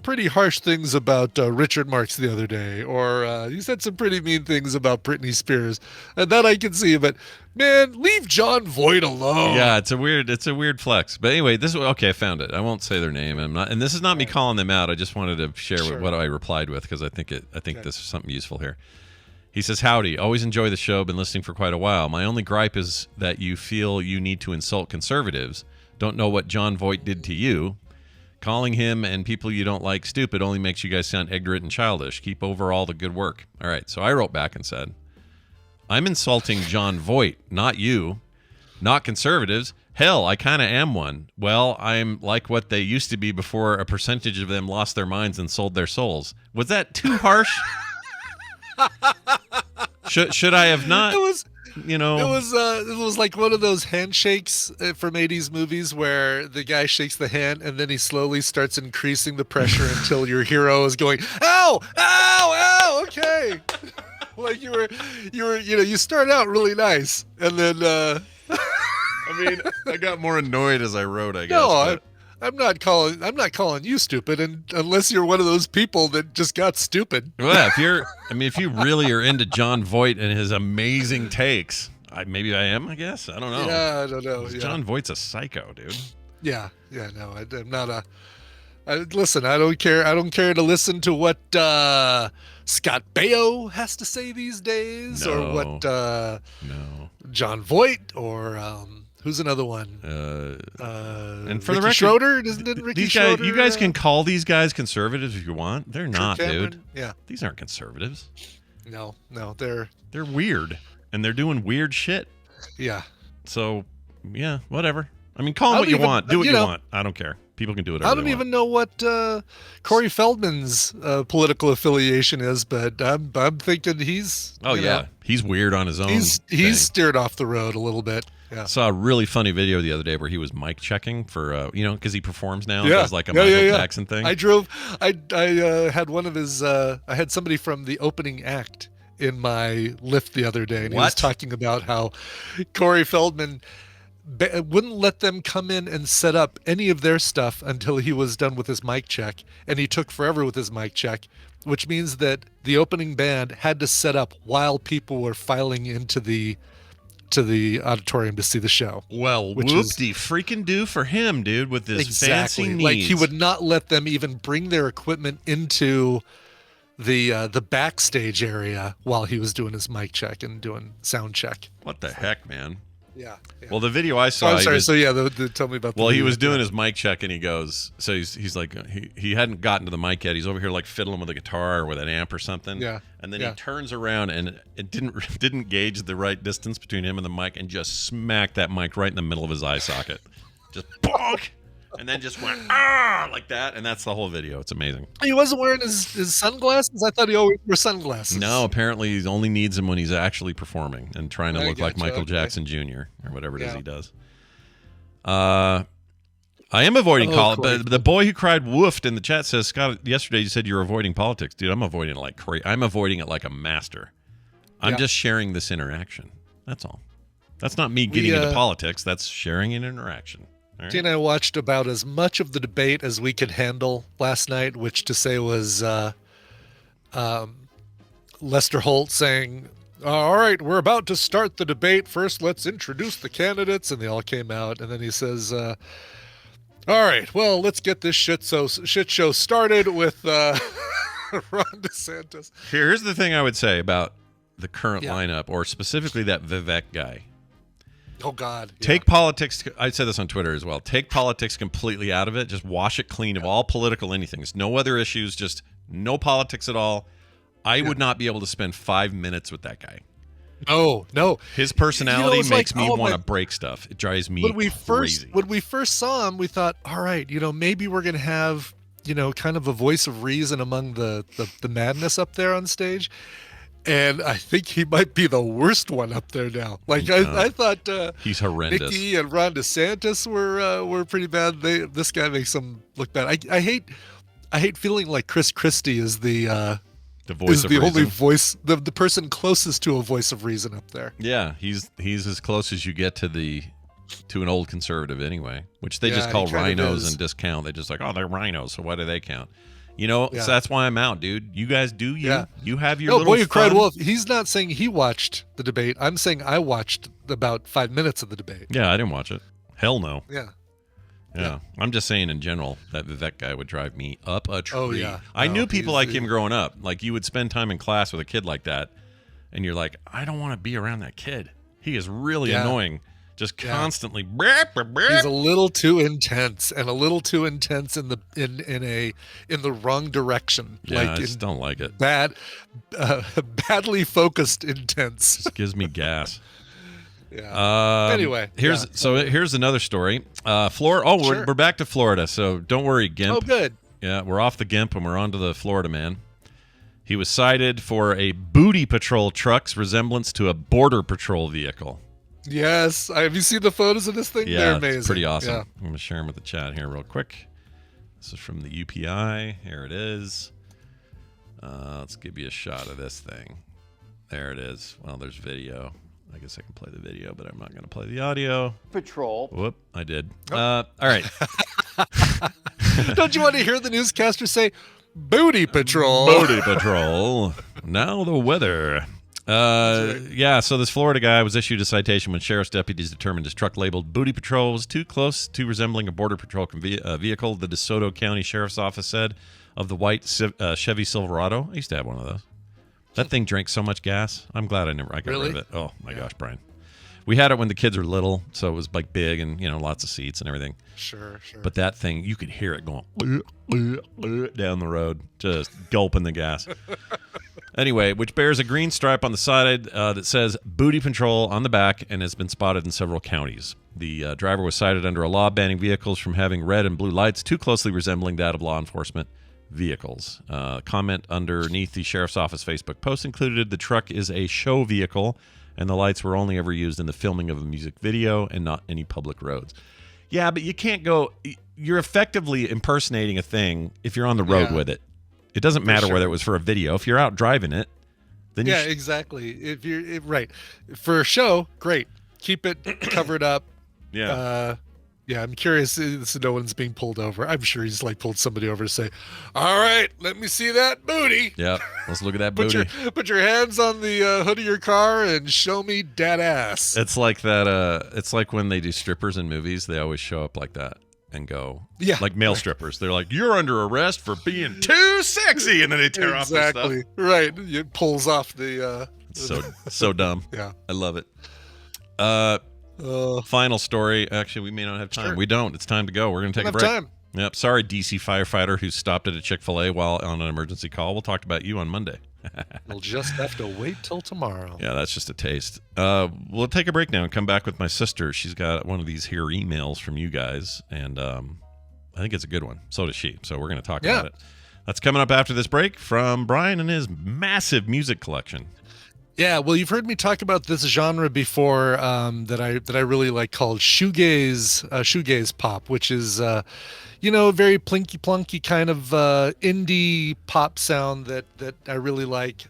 pretty harsh things about Richard Marx the other day, or you said some pretty mean things about Britney Spears, and that I can see. But man, leave John Voight alone. Yeah, it's a weird flex. But anyway, I found it. I won't say their name. And this is not me calling them out. I just wanted to share what I replied with, because I think this is something useful here. He says, "Howdy. Always enjoy the show. Been listening for quite a while. My only gripe is that you feel you need to insult conservatives. Don't know what John Voight did to you. Calling him and people you don't like stupid only makes you guys sound ignorant and childish. Keep over all the good work." All right, so I wrote back and said, "I'm insulting John Voight, not you. Not conservatives. Hell, I kind of am one. Well, I'm like what they used to be before a percentage of them lost their minds and sold their souls. Was that too harsh? Should I have not?" It was like one of those handshakes from 80s movies where the guy shakes the hand and then he slowly starts increasing the pressure until your hero is going, ow, ow, ow, okay. Like you start out really nice and then I mean, I got more annoyed as I wrote, I guess. No, I'm not calling you stupid, and unless you're one of those people that just got stupid. Well, if you really are into John Voight and his amazing takes, maybe I am. I guess I don't know. Yeah, I don't know. John Voight's a psycho, dude. Yeah. No, I'm not listen, I don't care. I don't care to listen to what Scott Baio has to say these days, or what John Voight or. Who's another one? And for Ricky the record, Schroeder? Didn't Ricky Schroeder? You guys can call these guys conservatives if you want. They're not, Cameron? dude. Yeah, these aren't conservatives. No, they're weird, and they're doing weird shit. Yeah. So, yeah, whatever. I mean, call them what you want. Do what you want. I don't care. People can do whatever. I don't even know what Corey Feldman's political affiliation is, but I'm thinking he's. Oh yeah, he's weird on his own. He's steered off the road a little bit. Yeah. I saw a really funny video the other day where he was mic checking for because he performs now. Yeah. Does like a Michael Jackson thing. I had one of his. I had somebody from the opening act in my Lyft the other day, and he was talking about how Corey Feldman wouldn't let them come in and set up any of their stuff until he was done with his mic check, and he took forever with his mic check, which means that the opening band had to set up while people were filing into the to the auditorium to see the show. Well, whoop-de freaking do for him, dude, with this fancy needs. Like, he would not let them even bring their equipment into the backstage area while he was doing his mic check and doing sound check. What the heck, man? Yeah. Well, the video I saw. I'm sorry. So yeah, tell me about. Well, he was doing his mic check, and he goes. So he's like, he hadn't gotten to the mic yet. He's over here like fiddling with a guitar or with an amp or something. Yeah. And then he turns around, and it didn't gauge the right distance between him and the mic, and just smacked that mic right in the middle of his eye socket. Just bonk. And then just went like that, and that's the whole video. It's amazing. He wasn't wearing his sunglasses? I thought he always wore sunglasses. No, apparently he only needs them when he's actually performing and trying to look like Michael Jackson Jr. or whatever it is he does. I am avoiding but the boy who cried woofed in the chat says, Scott, yesterday you said you're avoiding politics. Dude, I'm avoiding it like crazy. I'm avoiding it like a master. I'm just sharing this interaction. That's all. That's not me getting into politics. That's sharing an interaction. Right. T and I watched about as much of the debate as we could handle last night, which to say was Lester Holt saying, all right, we're about to start the debate. First, let's introduce the candidates. And they all came out. And then he says, all right, well, let's get this shit show started with Ron DeSantis. Here's the thing I would say about the current lineup, or specifically that Vivek guy. Oh, God. Take politics. I said this on Twitter as well. Take politics completely out of it. Just wash it clean of all political anything. No other issues. Just no politics at all. I would not be able to spend 5 minutes with that guy. No. His personality makes me want to break stuff. It drives me crazy. When we first saw him, we thought, all right, maybe we're going to have, kind of a voice of reason among the madness up there on stage. And I think he might be the worst one up there now. Like I thought, he's horrendous. Nikki and Ron DeSantis were pretty bad. This guy makes them look bad. I hate feeling like Chris Christie is the voice of reason. Only voice, the person closest to a voice of reason up there. Yeah, he's as close as you get to an old conservative anyway, which they just call rhinos and discount. They just like, oh, they're rhinos, so why do they count? So that's why I'm out, dude. You guys do you. Yeah. You have your little boy who cried fun. wolf. He's not saying he watched the debate. I'm saying I watched about 5 minutes of the debate. Yeah, I didn't watch it. Hell no. Yeah. I'm just saying in general that Vivek guy would drive me up a tree. Oh, yeah. I knew people like him growing up. Like, you would spend time in class with a kid like that, and you're like, I don't want to be around that kid. He is really annoying. Just constantly. He's a little too intense, and a little too intense in the wrong direction. Yeah, I just don't like it. Badly focused intense. Just gives me gas. Yeah. Anyway, here's another story. Florida. We're back to Florida, so don't worry, Gimp. Oh, good. Yeah, we're off the Gimp and we're on to the Florida man. He was cited for a booty patrol truck's resemblance to a border patrol vehicle. Yes. Have you seen the photos of this thing? Yeah, they're amazing. It's pretty awesome. Yeah. I'm going to share them with the chat here real quick. This is from the UPI. Here it is. Let's give you a shot of this thing. There it is. Well, there's video. I guess I can play the video, but I'm not going to play the audio. Patrol. Whoop, I did. All right. Don't you want to hear the newscaster say, booty patrol? Booty patrol. Now the weather. So this Florida guy was issued a citation when sheriff's deputies determined his truck labeled Booty Patrol was too close to resembling a Border Patrol vehicle, the DeSoto County Sheriff's Office said of the white Chevy Silverado. I used to have one of those. That thing drank so much gas. I'm glad I got rid of it. Oh, my gosh, Brian. We had it when the kids were little, so it was like big and, lots of seats and everything. Sure. But that thing, you could hear it going down the road, just gulping the gas. Anyway, which bears a green stripe on the side that says Booty Patrol on the back and has been spotted in several counties. The driver was cited under a law banning vehicles from having red and blue lights too closely resembling that of law enforcement vehicles. Comment underneath the sheriff's office Facebook post included the truck is a show vehicle and the lights were only ever used in the filming of a music video and not any public roads. Yeah, but you can't go. You're effectively impersonating a thing if you're on the road with it. It doesn't matter whether it was for a video. If you're out driving it, then exactly. If you're right for a show, great. Keep it covered up. Yeah. Yeah, I'm curious. So no one's being pulled over. I'm sure he's like pulled somebody over to say, "All right, let me see that booty." Yeah, let's look at that booty. Put your hands on the hood of your car and show me that ass. It's like that. It's like when they do strippers in movies. They always show up like that and go, like male strippers. They're like, "You're under arrest for being too sexy," and then they tear off their stuff. Right. It pulls off the. So dumb. Yeah, I love it. Final story. Actually, we may not have time. Sure. We don't. It's time to go. We're going to take a break. Time. Yep. Sorry, DC firefighter who stopped at a Chick-fil-A while on an emergency call. We'll talk about you on Monday. We'll just have to wait till tomorrow. Yeah, that's just a taste. We'll take a break now and come back with my sister. She's got one of these here emails from you guys, and I think it's a good one. So does she. So we're going to talk about it. That's coming up after this break from Brian and his massive music collection. Yeah, well, you've heard me talk about this genre before that I really like, called shoegaze pop, which is very plinky plunky kind of indie pop sound that I really like.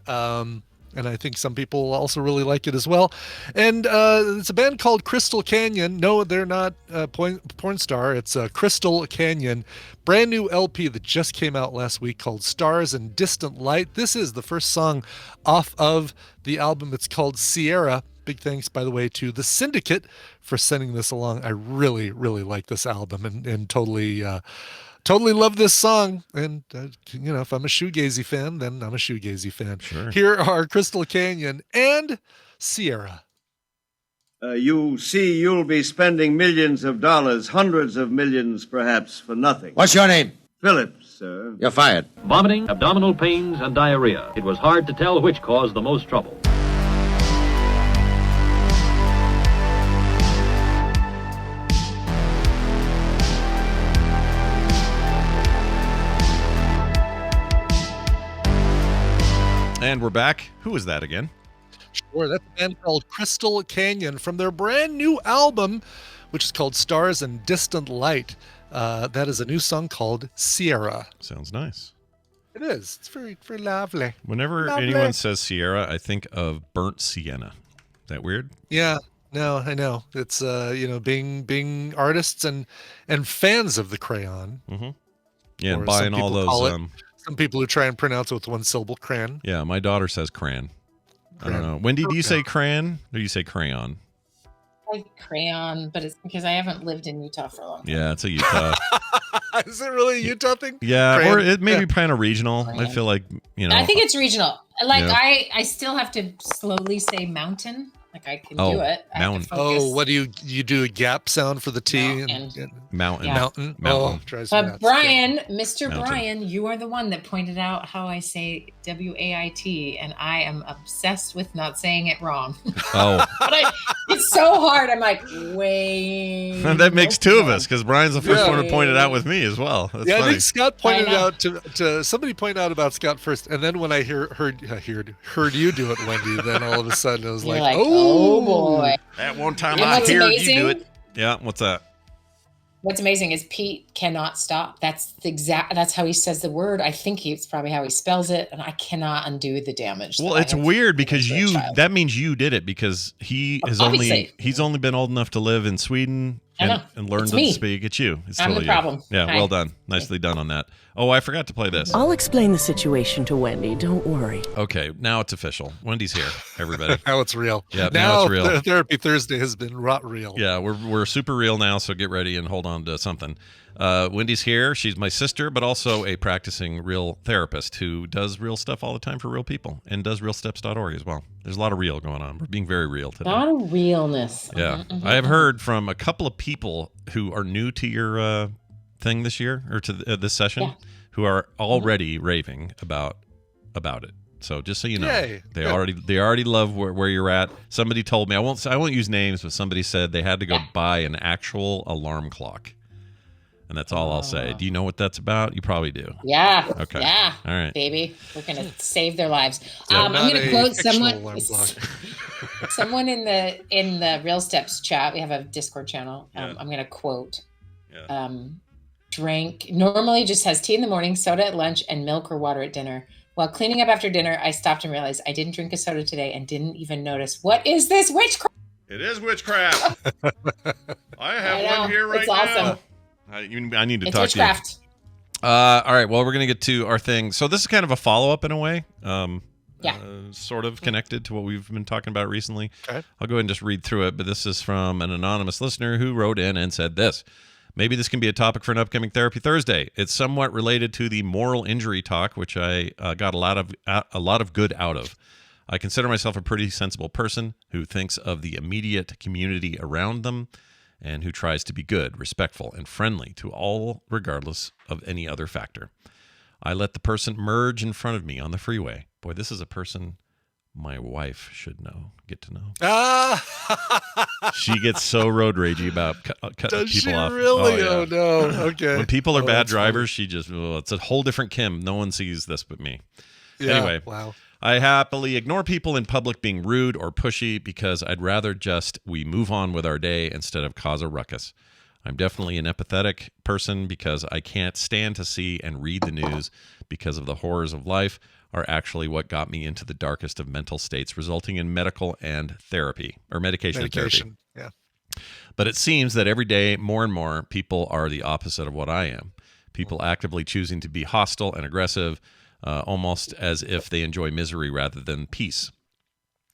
And I think some people also really like it as well. And it's a band called Crystal Canyon. No, they're not porn star. It's Crystal Canyon. Brand new LP that just came out last week called Stars and Distant Light. This is the first song off of the album. It's called Sierra. Big thanks, by the way, to the Syndicate for sending this along. I really, really like this album and totally love this song. And, if I'm a shoegazy fan, then I'm a shoegazy fan. Sure. Here are Crystal Canyon and Sierra. You see, you'll be spending millions of dollars, hundreds of millions perhaps, for nothing. What's your name? Philip, sir. You're fired. Vomiting, abdominal pains, and diarrhea. It was hard to tell which caused the most trouble. And we're back. Who is that again? Sure, that's a band called Crystal Canyon from their brand new album, which is called Stars and Distant Light. That is a new song called Sierra. Sounds nice. It is. It's very, very lovely. Whenever anyone says Sierra, I think of burnt sienna. Is that weird? Yeah. No, I know. It's being artists and fans of the crayon. Mm-hmm. Yeah, and buying all those. Some people who try and pronounce it with one syllable, crayon. Yeah, my daughter says crayon. I don't know. Wendy, do you say crayon or do you say crayon? I like crayon, but it's because I haven't lived in Utah for a long time. Yeah, it's a Utah. Is it really a Utah thing? Yeah, crayon? Or it may be kind of regional. Crayon. I feel like, I think it's regional. Like, I still have to slowly say mountain. Like, I can do it. Mountain. What do you do a gap sound for the T? Mountain. Yeah. Mountain. But Brian, Mr. Brian, you are the one that pointed out how I say WAIT, and I am obsessed with not saying it wrong. Oh. But it's so hard. I'm like, wait. That makes two of us, because Brian's the first one to point it out with me as well. That's funny. I think Scott pointed out to somebody pointed out about Scott first, and then when I heard you do it, Wendy, then all of a sudden I was like, oh boy. At one time I heard you do it. Yeah, what's that? What's amazing is Pete cannot stop. That's how he says the word. I think it's probably how he spells it, and I cannot undo the damage. Well, it's weird because that means you did it, because he's only been old enough to live in Sweden and learn to speak. It's you. It's I'm totally the problem. You. Yeah, well done. Nicely done on that. Oh, I forgot to play this. I'll explain the situation to Wendy. Don't worry. Okay, now it's official. Wendy's here, everybody. Now it's real. Yeah, now it's real. Therapy Thursday has been real. Yeah, we're super real now, so get ready and hold on to something. Wendy's here. She's my sister, but also a practicing real therapist who does real stuff all the time for real people and does realsteps.org as well. There's a lot of real going on. We're being very real today. A lot of realness. Yeah. I have heard from a couple of people who are new to your thing this year, or to this session, who are already raving about it. So just so you know, they already love where you're at. Somebody told me, I won't use names, but somebody said they had to go buy an actual alarm clock. And that's all I'll say. Do you know what that's about? You probably do. Yeah. Okay. Yeah. All right. Baby, we're gonna save their lives. I'm gonna quote someone. Someone in the Real Steps chat. We have a Discord channel. I'm gonna quote. Normally just has tea in the morning, soda at lunch, and milk or water at dinner. While cleaning up after dinner, I stopped and realized I didn't drink a soda today and didn't even notice. What is this witchcraft? It is witchcraft. I have one here right it's now. Awesome. I need to it's talk witchcraft. to you. All right. Well, we're going to get to our thing. So this is kind of a follow-up in a way. Sort of connected to what we've been talking about recently. Okay. I'll go ahead and just read through it. But this is from an anonymous listener who wrote in and said this. Maybe this can be a topic for an upcoming Therapy Thursday. It's somewhat related to the moral injury talk, which I got a lot of good out of. I consider myself a pretty sensible person who thinks of the immediate community around them and who tries to be good, respectful, and friendly to all regardless of any other factor. I let the person merge in front of me on the freeway. Boy, this is a person my wife should get to know. She gets so road ragey about cutting people off. Really? Oh, no. Okay. When people are bad drivers, she just, it's a whole different Kim. No one sees this but me. Yeah, anyway, wow. I happily ignore people in public being rude or pushy because I'd rather we move on with our day instead of cause a ruckus. I'm definitely an empathetic person because I can't stand to see and read the news because of the horrors of life are actually what got me into the darkest of mental states, resulting in medical and therapy or medication and therapy. Yeah. But it seems that every day more and more people are the opposite of what I am. People actively choosing to be hostile and aggressive, almost as if they enjoy misery rather than peace.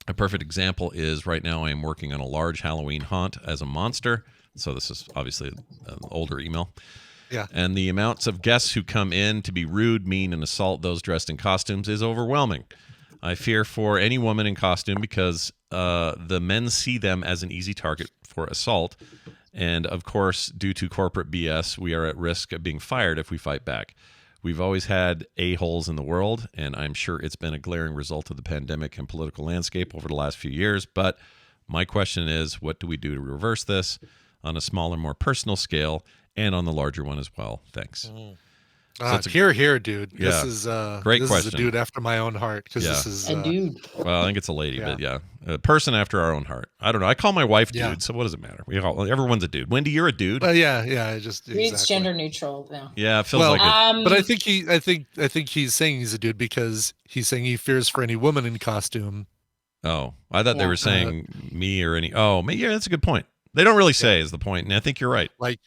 A perfect example is right now I am working on a large Halloween haunt as a monster. So this is obviously an older email. Yeah. And the amounts of guests who come in to be rude, mean, and assault those dressed in costumes is overwhelming. I fear for any woman in costume because the men see them as an easy target for assault. And of course, due to corporate BS, we are at risk of being fired if we fight back. We've always had a-holes in the world, and I'm sure it's been a glaring result of the pandemic and political landscape over the last few years. But my question is, what do we do to reverse this on a smaller, more personal scale, and on the larger one as well? Thanks. Here, dude. Yeah, this is great this question. Is a dude after my own heart. Because this is a dude. Well, I think it's a lady, but a person after our own heart. I don't know. I call my wife dude, so what does it matter? Everyone's a dude. Wendi, you're a dude. Yeah. It's gender neutral now. Yeah, it feels like it. But I think he's saying he's a dude because he's saying he fears for any woman in costume. Oh, I thought they were saying me or any. Oh, yeah, that's a good point. They don't really say is the point, and I think you're right. Like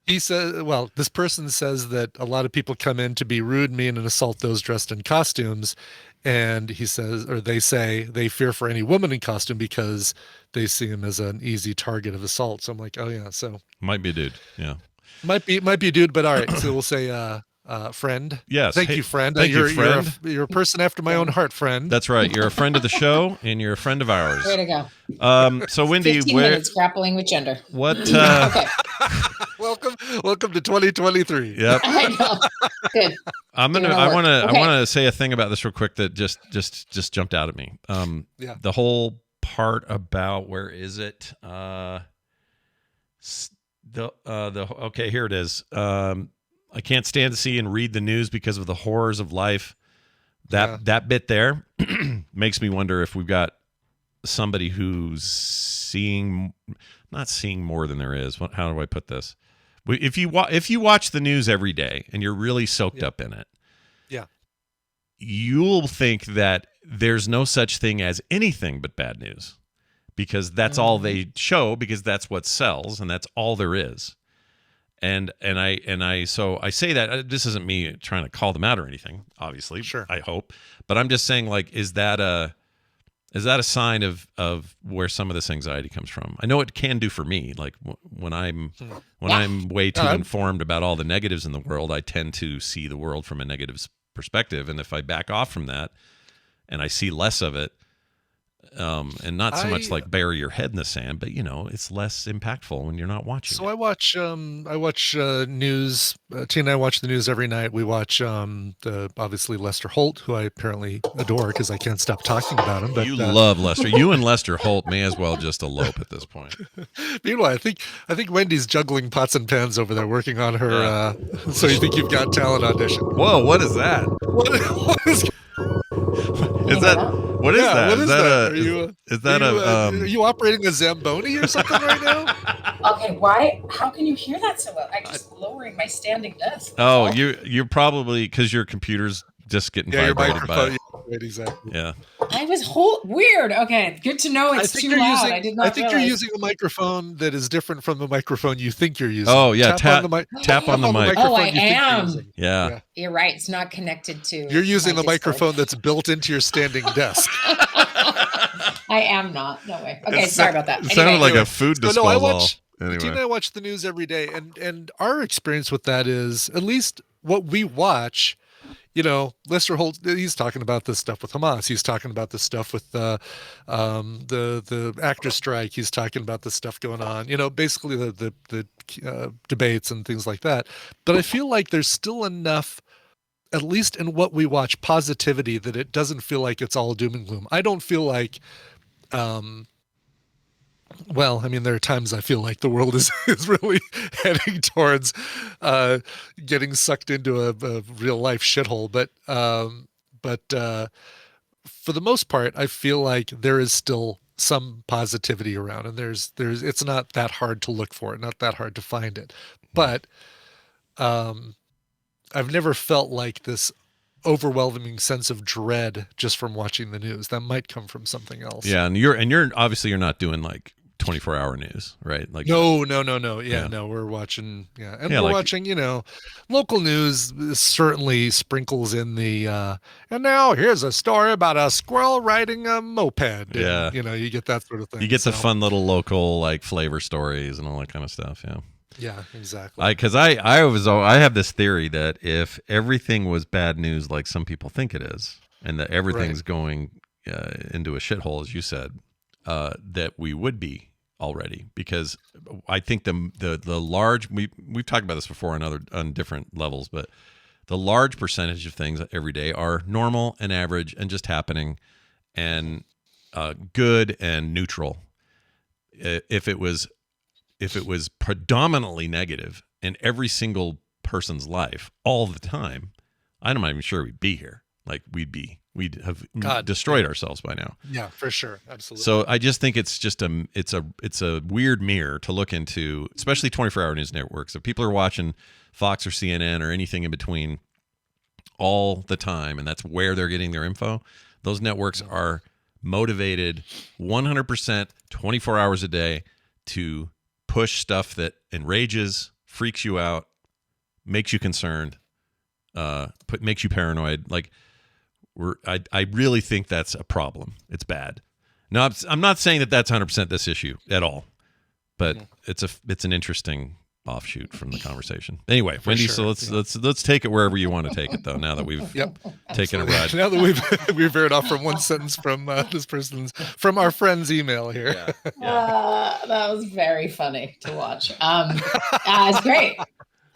he says, this person says that a lot of people come in to be rude, mean, and assault those dressed in costumes, and he says, or they say, they fear for any woman in costume because they see him as an easy target of assault. So I'm like, oh yeah, so might be a dude, yeah, might be a dude, but all right. So we'll say, friend. Yes, thank you, friend. Thank you, friend. You're a person after my own heart, friend. That's right. You're a friend of the show, and you're a friend of ours. Way to go. So Wendi, 15 minutes grappling with gender. What? Okay. Welcome to 2023. Yep. I know. Good. I want to say a thing about this real quick that just jumped out at me. The whole part about where is it? Okay, here it is. I can't stand to see and read the news because of the horrors of life. That bit there makes me wonder if we've got somebody who's not seeing more than there is. How do I put this? If you watch the news every day and you're really soaked up in it, you'll think that there's no such thing as anything but bad news because that's all they show, because that's what sells and that's all there is. And I say that this isn't me trying to call them out or anything, obviously. Sure. I hope, but I'm just saying, like, is that a sign of where some of this anxiety comes from? I know it can do for me. Like when I'm way too informed about all the negatives in the world, I tend to see the world from a negative perspective. And if I back off from that and I see less of it, and not so much like bury your head in the sand, but it's less impactful when you're not watching. So I watch news. Tina and I watch the news every night. We watch obviously Lester Holt, who I apparently adore because I can't stop talking about him. But you love Lester. You and Lester Holt may as well just elope at this point. Meanwhile, I think Wendy's juggling pots and pans over there, working on her. So you think you've got talent audition? Whoa! What is that? What is? Is that? What is that? What is that? Are you operating a Zamboni or something right now? Okay, why? How can you hear that so well? I'm just lowering my standing desk. Oh, you're probably because your computer's just getting vibrated by it. Exactly. Yeah. I was weird. Okay, good to know it's too loud. I did not. I think you're using a microphone that is different from the microphone you think you're using. Oh yeah, tap on the mic. Oh, I am. Yeah, you're right. It's not connected to. You're using the microphone that's built into your standing desk. I am not. No way. Okay, sorry about that. It sounded like a food disposal. Anyway. Tina and I watch the news every day, and our experience with that is, at least what we watch, you know, Lester Holt, he's talking about this stuff with Hamas. He's talking about this stuff with the actor strike. He's talking about this stuff going on, you know, basically the debates and things like that. But I feel like there's still enough, at least in what we watch, positivity that it doesn't feel like it's all doom and gloom. I don't feel like, well, I mean, there are times I feel like the world is really heading towards getting sucked into a real life shithole. But for the most part, I feel like there is still some positivity around, and there's it's not that hard to look for it, not that hard to find it. But I've never felt like this overwhelming sense of dread just from watching the news. That might come from something else. Yeah, and you're obviously you're not doing like 24-hour news, right? Like no. Yeah, no, we're watching. Yeah, and we're watching. You know, local news certainly sprinkles in the. And now here's a story about a squirrel riding a moped. And, yeah, you know, you get that sort of thing. You get the fun little local like flavor stories and all that kind of stuff. Yeah. Yeah, exactly. Because I have this theory that if everything was bad news, like some people think it is, and that everything's going into a shithole, as you said, that we would be already. Because I think the large we've talked about this before on different levels, but the large percentage of things every day are normal and average and just happening, and good and neutral. If it was predominantly negative in every single person's life all the time, I'm not even sure we'd be here. Like we'd have destroyed ourselves by now. Yeah, for sure. Absolutely. So I just think it's just it's a weird mirror to look into, especially 24-hour news networks. If people are watching Fox or CNN or anything in between all the time, and that's where they're getting their info, those networks are motivated 100% 24 hours a day to push stuff that enrages, freaks you out, makes you concerned, makes you paranoid. Like I really think that's a problem. It's bad. Now, I'm not saying that that's 100% this issue at all, but it's an interesting offshoot from the conversation. Anyway, Wendi, sure. So let's take it wherever you want to take it, though. Now that we've taken a ride. Now that we've veered off from one sentence from from our friend's email here. Yeah. That was very funny to watch. It's great.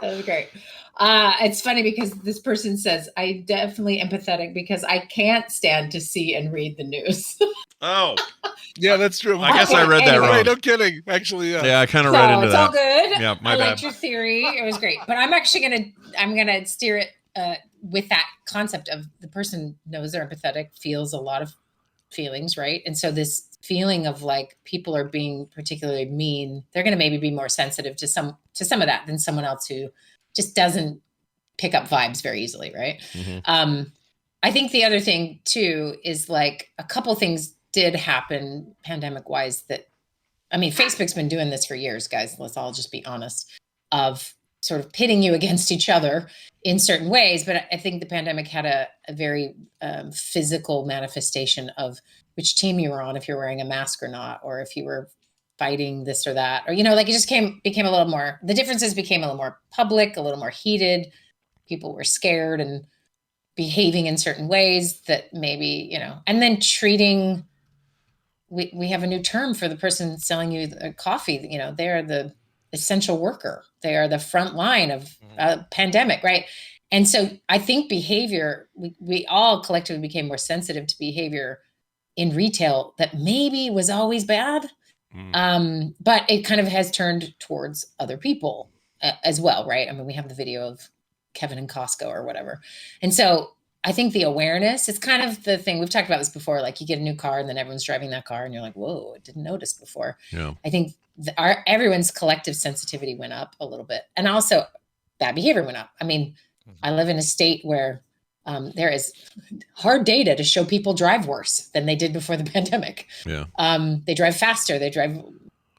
That was great. It's funny because this person says, "I definitely empathetic because I can't stand to see and read the news." Oh. Yeah, that's true. I guess I read that wrong. No kidding. Actually, yeah. Yeah, I kind of read into that. It's all good. Yeah, my bad. I liked your theory. It was great. But I'm actually gonna steer it with that concept of the person knows they're empathetic, feels a lot of feelings, right? And so this feeling of like people are being particularly mean, they're gonna maybe be more sensitive to some of that than someone else who just doesn't pick up vibes very easily, right? Mm-hmm. I think the other thing too is like a couple things did happen pandemic wise that, I mean, Facebook's been doing this for years, guys. Let's all just be honest, of sort of pitting you against each other in certain ways. But I think the pandemic had a very physical manifestation of which team you were on, if you're wearing a mask or not, or if you were fighting this or that, or, you know, like it just became a little more, the differences became a little more public, a little more heated. People were scared and behaving in certain ways that maybe, you know, and then treating, we have a new term for the person selling you the coffee. You know, they're the essential worker. They are the front line of a pandemic, right? And so I think behavior, we all collectively became more sensitive to behavior in retail that maybe was always bad, but it kind of has turned towards other people as well, right? I mean, we have the video of Kevin and Costco or whatever. And so I think the awareness, it's kind of the thing, we've talked about this before, like you get a new car and then everyone's driving that car and you're like, whoa, I didn't notice before. Yeah. I think everyone's collective sensitivity went up a little bit. And also bad behavior went up. I mean, I live in a state where There is hard data to show people drive worse than they did before the pandemic. Yeah. They drive faster, they drive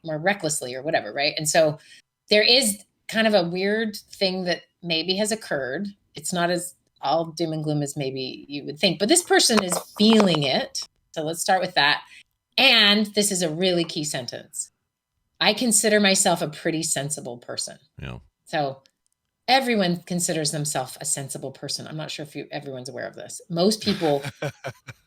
more recklessly or whatever, right? And so there is kind of a weird thing that maybe has occurred. It's not as all doom and gloom as maybe you would think, but this person is feeling it. So let's start with that. And this is a really key sentence. I consider myself a pretty sensible person. Yeah. So everyone considers themselves a sensible person. I'm not sure if everyone's aware of this. Most people,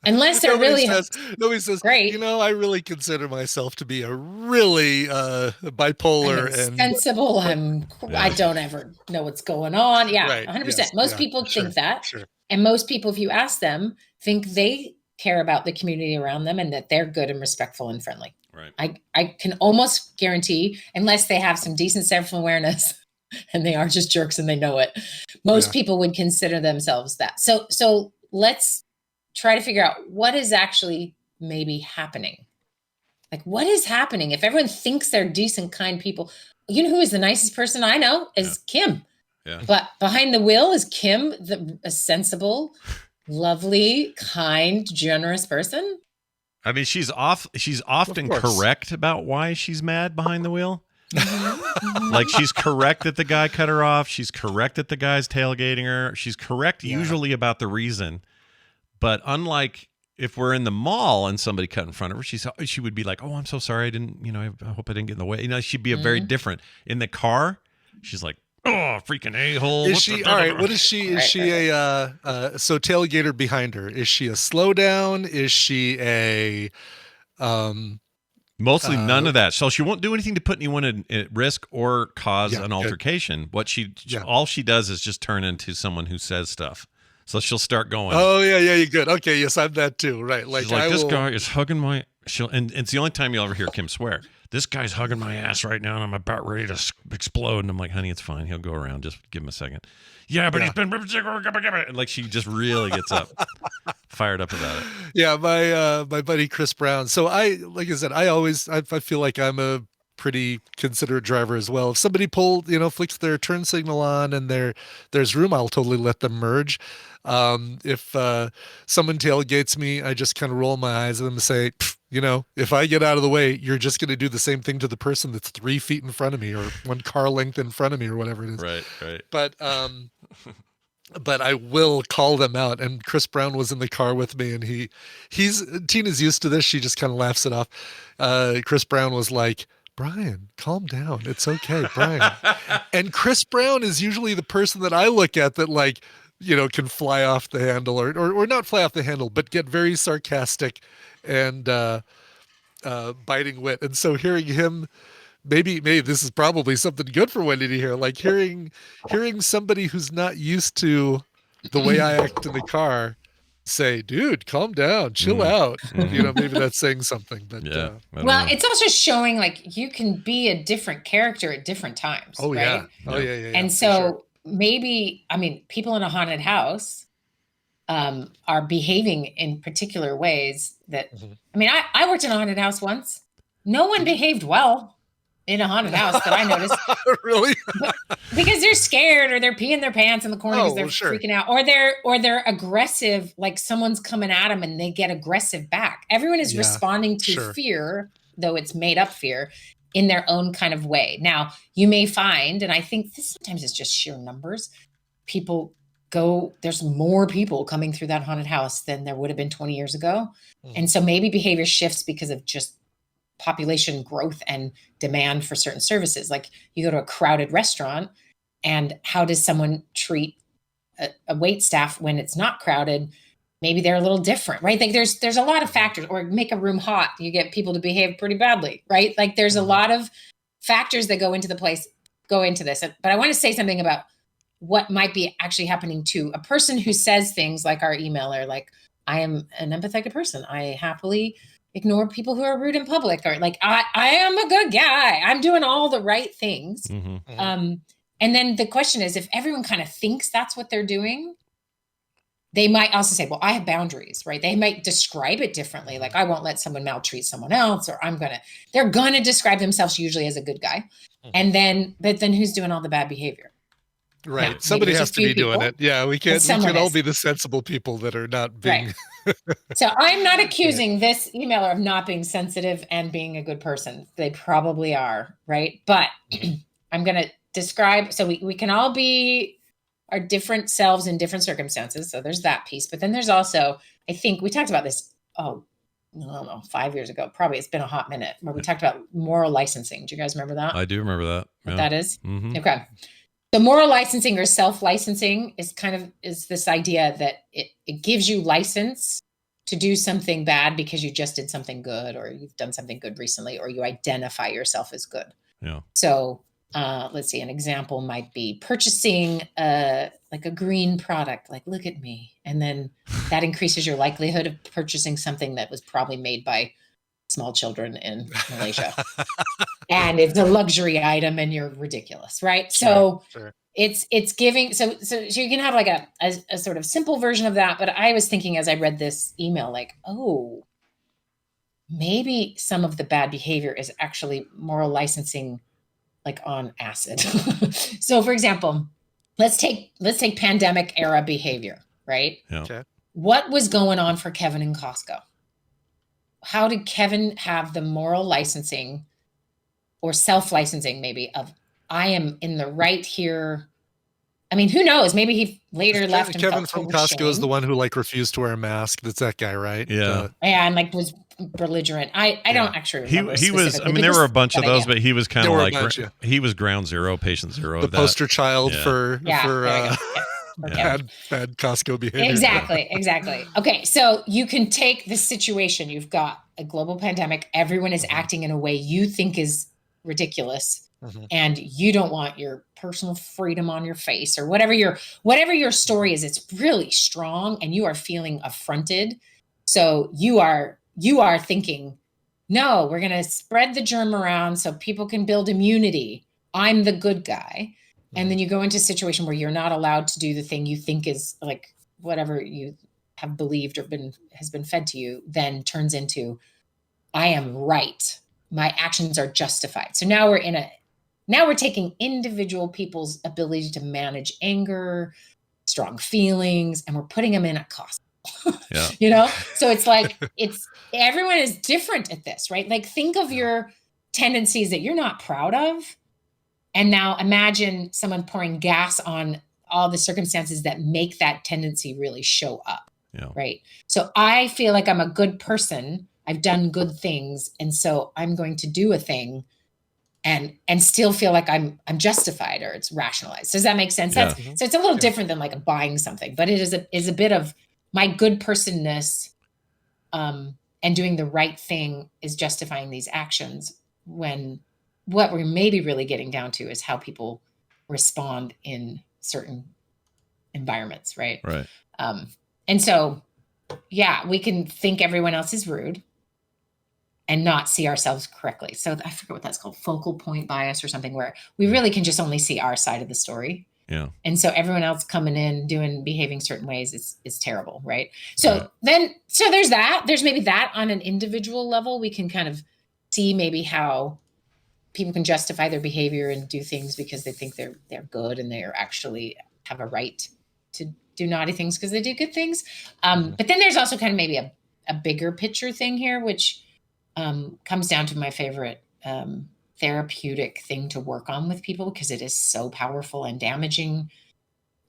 unless they're nobody says, great. I really consider myself to be a really bipolar and sensible. I don't ever know what's going on. Yeah, right. 100%. Yes. Most people think that. Sure. And most people, if you ask them, think they care about the community around them and that they're good and respectful and friendly. Right. I can almost guarantee, unless they have some decent self-awareness, and they are just jerks and they know it, most people would consider themselves that. So let's try to figure out what is actually maybe happening. Like, what is happening? If everyone thinks they're decent, kind people, you know who is the nicest person I know is Kim. Yeah. But behind the wheel is Kim, a sensible, lovely, kind, generous person. I mean, she's often correct about why she's mad behind the wheel. Like, she's correct that the guy cut her off. She's correct that the guy's tailgating her. She's correct usually about the reason. But unlike if we're in the mall and somebody cut in front of her, she would be like, "Oh, I'm so sorry. I didn't, I hope I didn't get in the way." She'd be a very different. In the car, she's like, "Oh, freaking a-hole." Is she all right? What is she? Is she so tailgater behind her? Is she a slowdown? Is she a Mostly none of that. So she won't do anything to put anyone at risk or cause an altercation. Good. All she does is just turn into someone who says stuff. So she'll start going, "Oh yeah, you're good. Okay, yes, I'm that too." Right? Like, she's like, "This guy is hugging my." And it's the only time you'll ever hear Kim swear. "This guy's hugging my ass right now, and I'm about ready to explode." And I'm like, "Honey, it's fine. He'll go around. Just give him a second." "Yeah, but he's been," and like, she just really gets fired up about it. Yeah, my buddy Chris Brown. So like I said, I feel like I'm a pretty considerate driver as well. If somebody flicks their turn signal on and there's room, I'll totally let them merge. If someone tailgates me, I just kind of roll my eyes at them and say, if I get out of the way, you're just going to do the same thing to the person that's 3 feet in front of me or one car length in front of me or whatever it is. Right. But I will call them out. And Chris Brown was in the car with me, and Tina's used to this. She just kind of laughs it off. Chris Brown was like, "Brian, calm down. It's okay, Brian." And Chris Brown is usually the person that I look at that, like, can fly off the handle or not fly off the handle, but get very sarcastic and biting wit. And so hearing him, maybe this is probably something good for Wendi to hear, like hearing somebody who's not used to the way I act in the car say, "Dude, calm down, chill out." Maybe that's saying something. But well, it's also showing like you can be a different character at different times. Oh, right? Yeah. Oh yeah. And so maybe, people in a haunted house are behaving in particular ways that, I worked in a haunted house once. No one behaved well in a haunted house that I noticed. Really? Because they're scared, or they're peeing their pants in the corner because they're freaking out, or they're aggressive, like someone's coming at them and they get aggressive back. Everyone is responding to fear, though it's made up fear, in their own kind of way. Now, you may find, and I think this sometimes is just sheer numbers, there's more people coming through that haunted house than there would have been 20 years ago. And so maybe behavior shifts because of just population growth and demand for certain services. Like, you go to a crowded restaurant, and how does someone treat a wait staff when it's not crowded? Maybe they're a little different, right? Like, there's a lot of factors. Or make a room hot, you get people to behave pretty badly, right? Like, there's a lot of factors that go into this. But I want to say something about what might be actually happening to a person who says things like our emailer, like, "I am an empathetic person. I happily ignore people who are rude in public," or like, I am a good guy. I'm doing all the right things. And then the question is, if everyone kind of thinks that's what they're doing, they might also say, "Well, I have boundaries," right? They might describe it differently. Like, "I won't let someone maltreat someone else," or they're going to describe themselves usually as a good guy. But then who's doing all the bad behavior? Right. Now, Somebody maybe there's has a to few be doing people, it. Yeah, we but can't. We someone can all is. be the sensible people that are not being. Right. So I'm not accusing this emailer of not being sensitive and being a good person. They probably are, right? But I'm going to describe, so we can all be our different selves in different circumstances. So there's that piece. But then there's also, I think we talked about this, I don't know, 5 years ago, probably. It's been a hot minute, where we talked about moral licensing. Do you guys remember that? I do remember that. What that is? Mm-hmm. Okay. So moral licensing or self-licensing is this idea that it gives you license to do something bad because you just did something good, or you've done something good recently, or you identify yourself as good. Yeah. So let's see, an example might be purchasing like a green product, like look at me. And then that increases your likelihood of purchasing something that was probably made by small children in Malaysia. And it's a luxury item and you're ridiculous, right? So Sure. it's giving, so you can have like a sort of simple version of that. But I was thinking as I read this email, like, oh, maybe some of the bad behavior is actually moral licensing, like on acid. So for example, let's take pandemic era behavior, right? Yeah. Okay. What was going on for Kevin in Costco? How did Kevin have the moral licensing or self-licensing maybe of, I am in the right here? I mean, who knows? Maybe he later left. And Kevin felt from total Costco is shame. the one who like refused to wear a mask. That's that guy, right? Yeah. Yeah, and like was belligerent. I don't actually remember. He was. I specifically, mean, but there were a just bunch of that those, idea. but he was kind There of were a like bunch, yeah. he was ground zero, patient zero. The of that. poster child Yeah. for there we go. Yeah, for Kevin. bad Costco behavior. Exactly. Okay, so you can take this situation. You've got a global pandemic. Everyone is acting in a way you think is ridiculous, and you don't want your personal freedom on your face, or whatever your story is. It's really strong, and you are feeling affronted. So you are thinking, no, we're going to spread the germ around so people can build immunity. I'm the good guy. And then you go into a situation where you're not allowed to do the thing you think is like whatever you have believed or has been fed to you, then turns into, I am right. My actions are justified. So now we're taking individual people's ability to manage anger, strong feelings, and we're putting them in a cost. Yeah. So it's like, everyone is different at this, right? Like think of your tendencies that you're not proud of. And now imagine someone pouring gas on all the circumstances that make that tendency really show up. Yeah. Right. So I feel like I'm a good person. I've done good things. And so I'm going to do a thing and still feel like I'm justified, or it's rationalized. Does that make sense? Yeah. So it's a little different than like buying something, but it is a bit of my good personness, and doing the right thing is justifying these actions, when what we're maybe really getting down to is how people respond in certain environments, right? Right. And so, yeah, we can think everyone else is rude and not see ourselves correctly. So I forget what that's called, focal point bias or something, where we really can just only see our side of the story. Yeah. And so everyone else coming in, behaving certain ways is terrible, right? So so there's that. There's maybe that on an individual level. We can kind of see maybe how people can justify their behavior and do things because they think they're good, and they are actually have a right to do naughty things because they do good things. But then there's also kind of maybe a bigger picture thing here, which comes down to my favorite therapeutic thing to work on with people, because it is so powerful and damaging,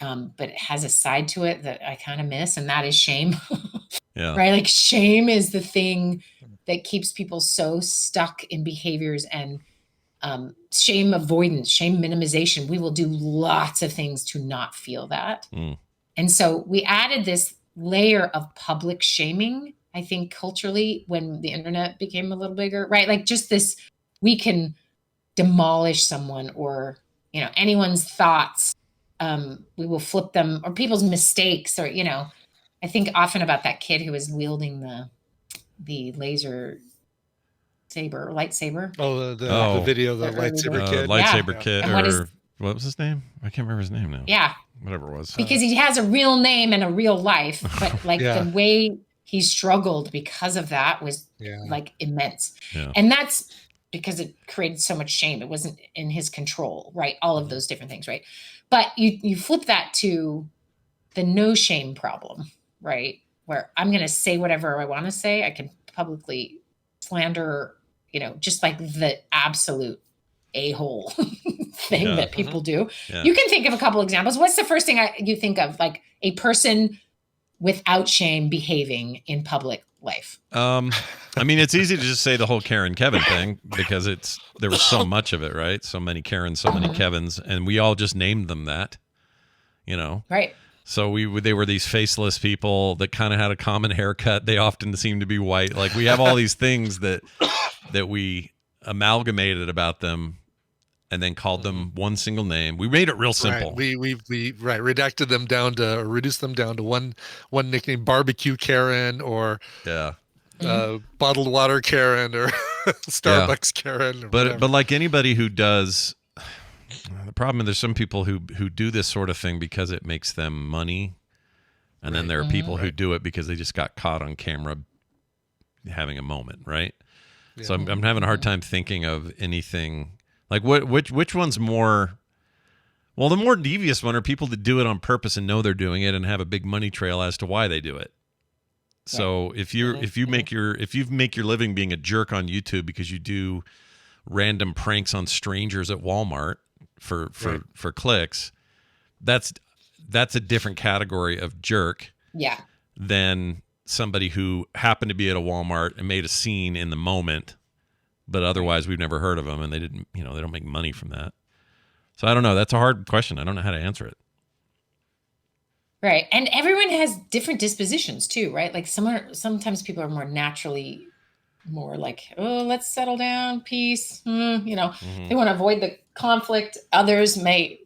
but it has a side to it that I kind of miss, and that is shame. Yeah. Right? Like shame is the thing that keeps people so stuck in behaviors, and shame avoidance, shame minimization. We will do lots of things to not feel that. And so we added this layer of public shaming, I think, culturally, when the internet became a little bigger, right? Like just this, we can demolish someone, or, anyone's thoughts. We will flip them, or people's mistakes, or, I think often about that kid who was wielding the lightsaber. Oh, the video, the lightsaber kid. Lightsaber kid, And or what was his name? I can't remember his name now. Yeah. Whatever it was. Because he has a real name and a real life, but like the way he struggled because of that was like immense. Yeah. And that's because it created so much shame. It wasn't in his control, right? All of those different things, right? But you flip that to the no shame problem, right? Where I'm going to say whatever I want to say. I can publicly slander, just like the absolute a-hole thing that people do. Yeah. You can think of a couple examples. What's the first thing you think of, like a person without shame behaving in public life? I mean, it's easy to just say the whole Karen Kevin thing because there was so much of it, right? So many Karens, so many Kevins, and we all just named them that, Right. So they were these faceless people that kind of had a common haircut. They often seemed to be white. Like we have all these things that we amalgamated about them and then called them one single name. We made it real simple. Right. We redacted them down to, or reduced them down to one nickname: barbecue Karen, or bottled water Karen, or Starbucks Karen. Or but like anybody who does, the problem is there's some people who do this sort of thing because it makes them money, and then there are people who do it because they just got caught on camera having a moment, right? Yeah. So I'm having a hard time thinking of anything. Like which one's more? Well, the more devious one are people that do it on purpose and know they're doing it and have a big money trail as to why they do it. So if you make your living being a jerk on YouTube because you do random pranks on strangers at Walmart for clicks, that's a different category of jerk. Yeah. Than somebody who happened to be at a Walmart and made a scene in the moment. But otherwise, we've never heard of them, and they didn't. They don't make money from that. So I don't know. That's a hard question. I don't know how to answer it. Right, and everyone has different dispositions too, right? Like sometimes people are more naturally more like, oh, let's settle down, peace. They want to avoid the conflict. Others may,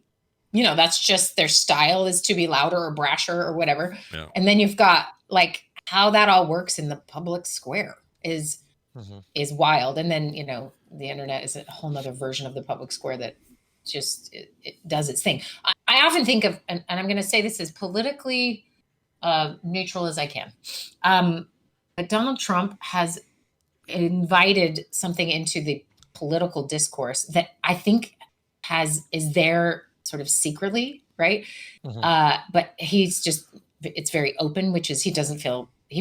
that's just their style is to be louder or brasher or whatever. Yeah. And then you've got like how that all works in the public square is wild. And then, the internet is a whole nother version of the public square that just, it does its thing. I often think of, and I'm going to say this as politically neutral as I can. But Donald Trump has invited something into the political discourse that I think is there sort of secretly, right? But it's very open, which is he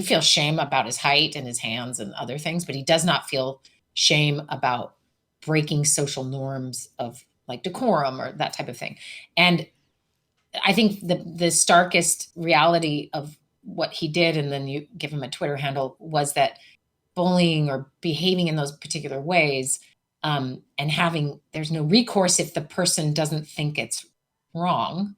feels shame about his height and his hands and other things, but he does not feel shame about breaking social norms of like decorum or that type of thing. And I think the starkest reality of what he did, and then you give him a Twitter handle, was that bullying or behaving in those particular ways, and there's no recourse if the person doesn't think it's wrong.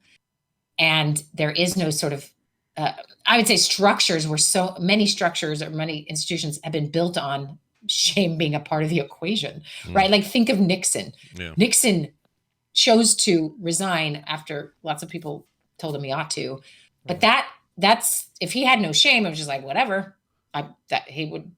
And there is no sort of, I would say so many structures or many institutions have been built on shame being a part of the equation, right? Like think of Nixon. Yeah. Nixon chose to resign after lots of people told him he ought to. But that's, if he had no shame, it was just like, whatever, that he would,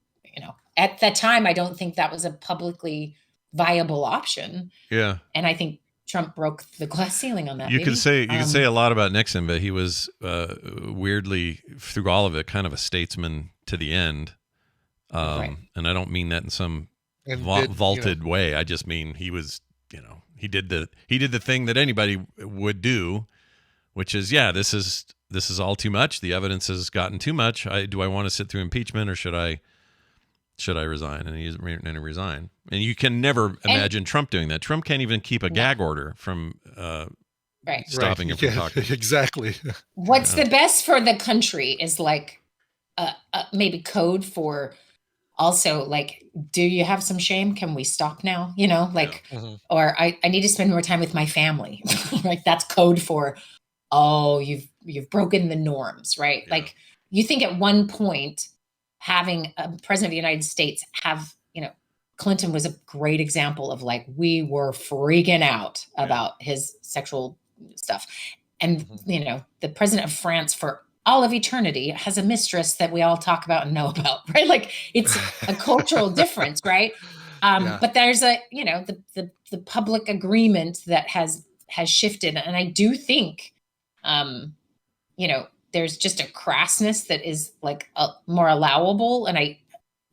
at that time, I don't think that was a publicly viable option. Yeah. And I think Trump broke the glass ceiling on that. You could say a lot about Nixon, but he was weirdly, through all of it, kind of a statesman to the end. Right. And I don't mean that in some vaulted way. I just mean he was, he did the thing that anybody would do, which is, this is all too much. The evidence has gotten too much. Do I want to sit through impeachment, or should I resign? And he resigned. And you can never imagine Trump doing that. Trump can't even keep a gag order from stopping him from talking. Exactly. What's the best for the country is like maybe code for also like, do you have some shame? Can we stop now? Or I need to spend more time with my family. Like that's code for, you've broken the norms, right? Yeah. Like you think at one point having a president of the United States Clinton was a great example of like, we were freaking out about his sexual stuff. And, the president of France for all of eternity has a mistress that we all talk about and know about, right? Like it's a cultural difference, right? But there's the public agreement that has shifted. And I do think, there's just a crassness that is like more allowable. And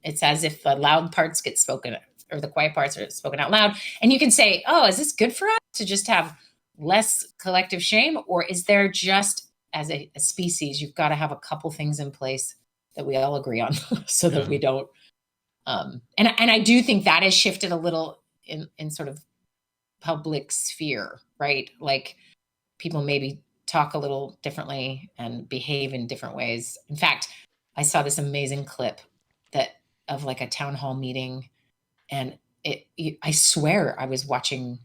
it's as if the loud parts get spoken or the quiet parts are spoken out loud. And you can say, oh, is this good for us to just have less collective shame? Or is there just, as a species, you've got to have a couple things in place that we all agree on so that we don't. And I do think that has shifted a little in sort of public sphere, right? Like people maybe talk a little differently and behave in different ways. In fact, I saw this amazing clip of like a town hall meeting, and I swear I was watching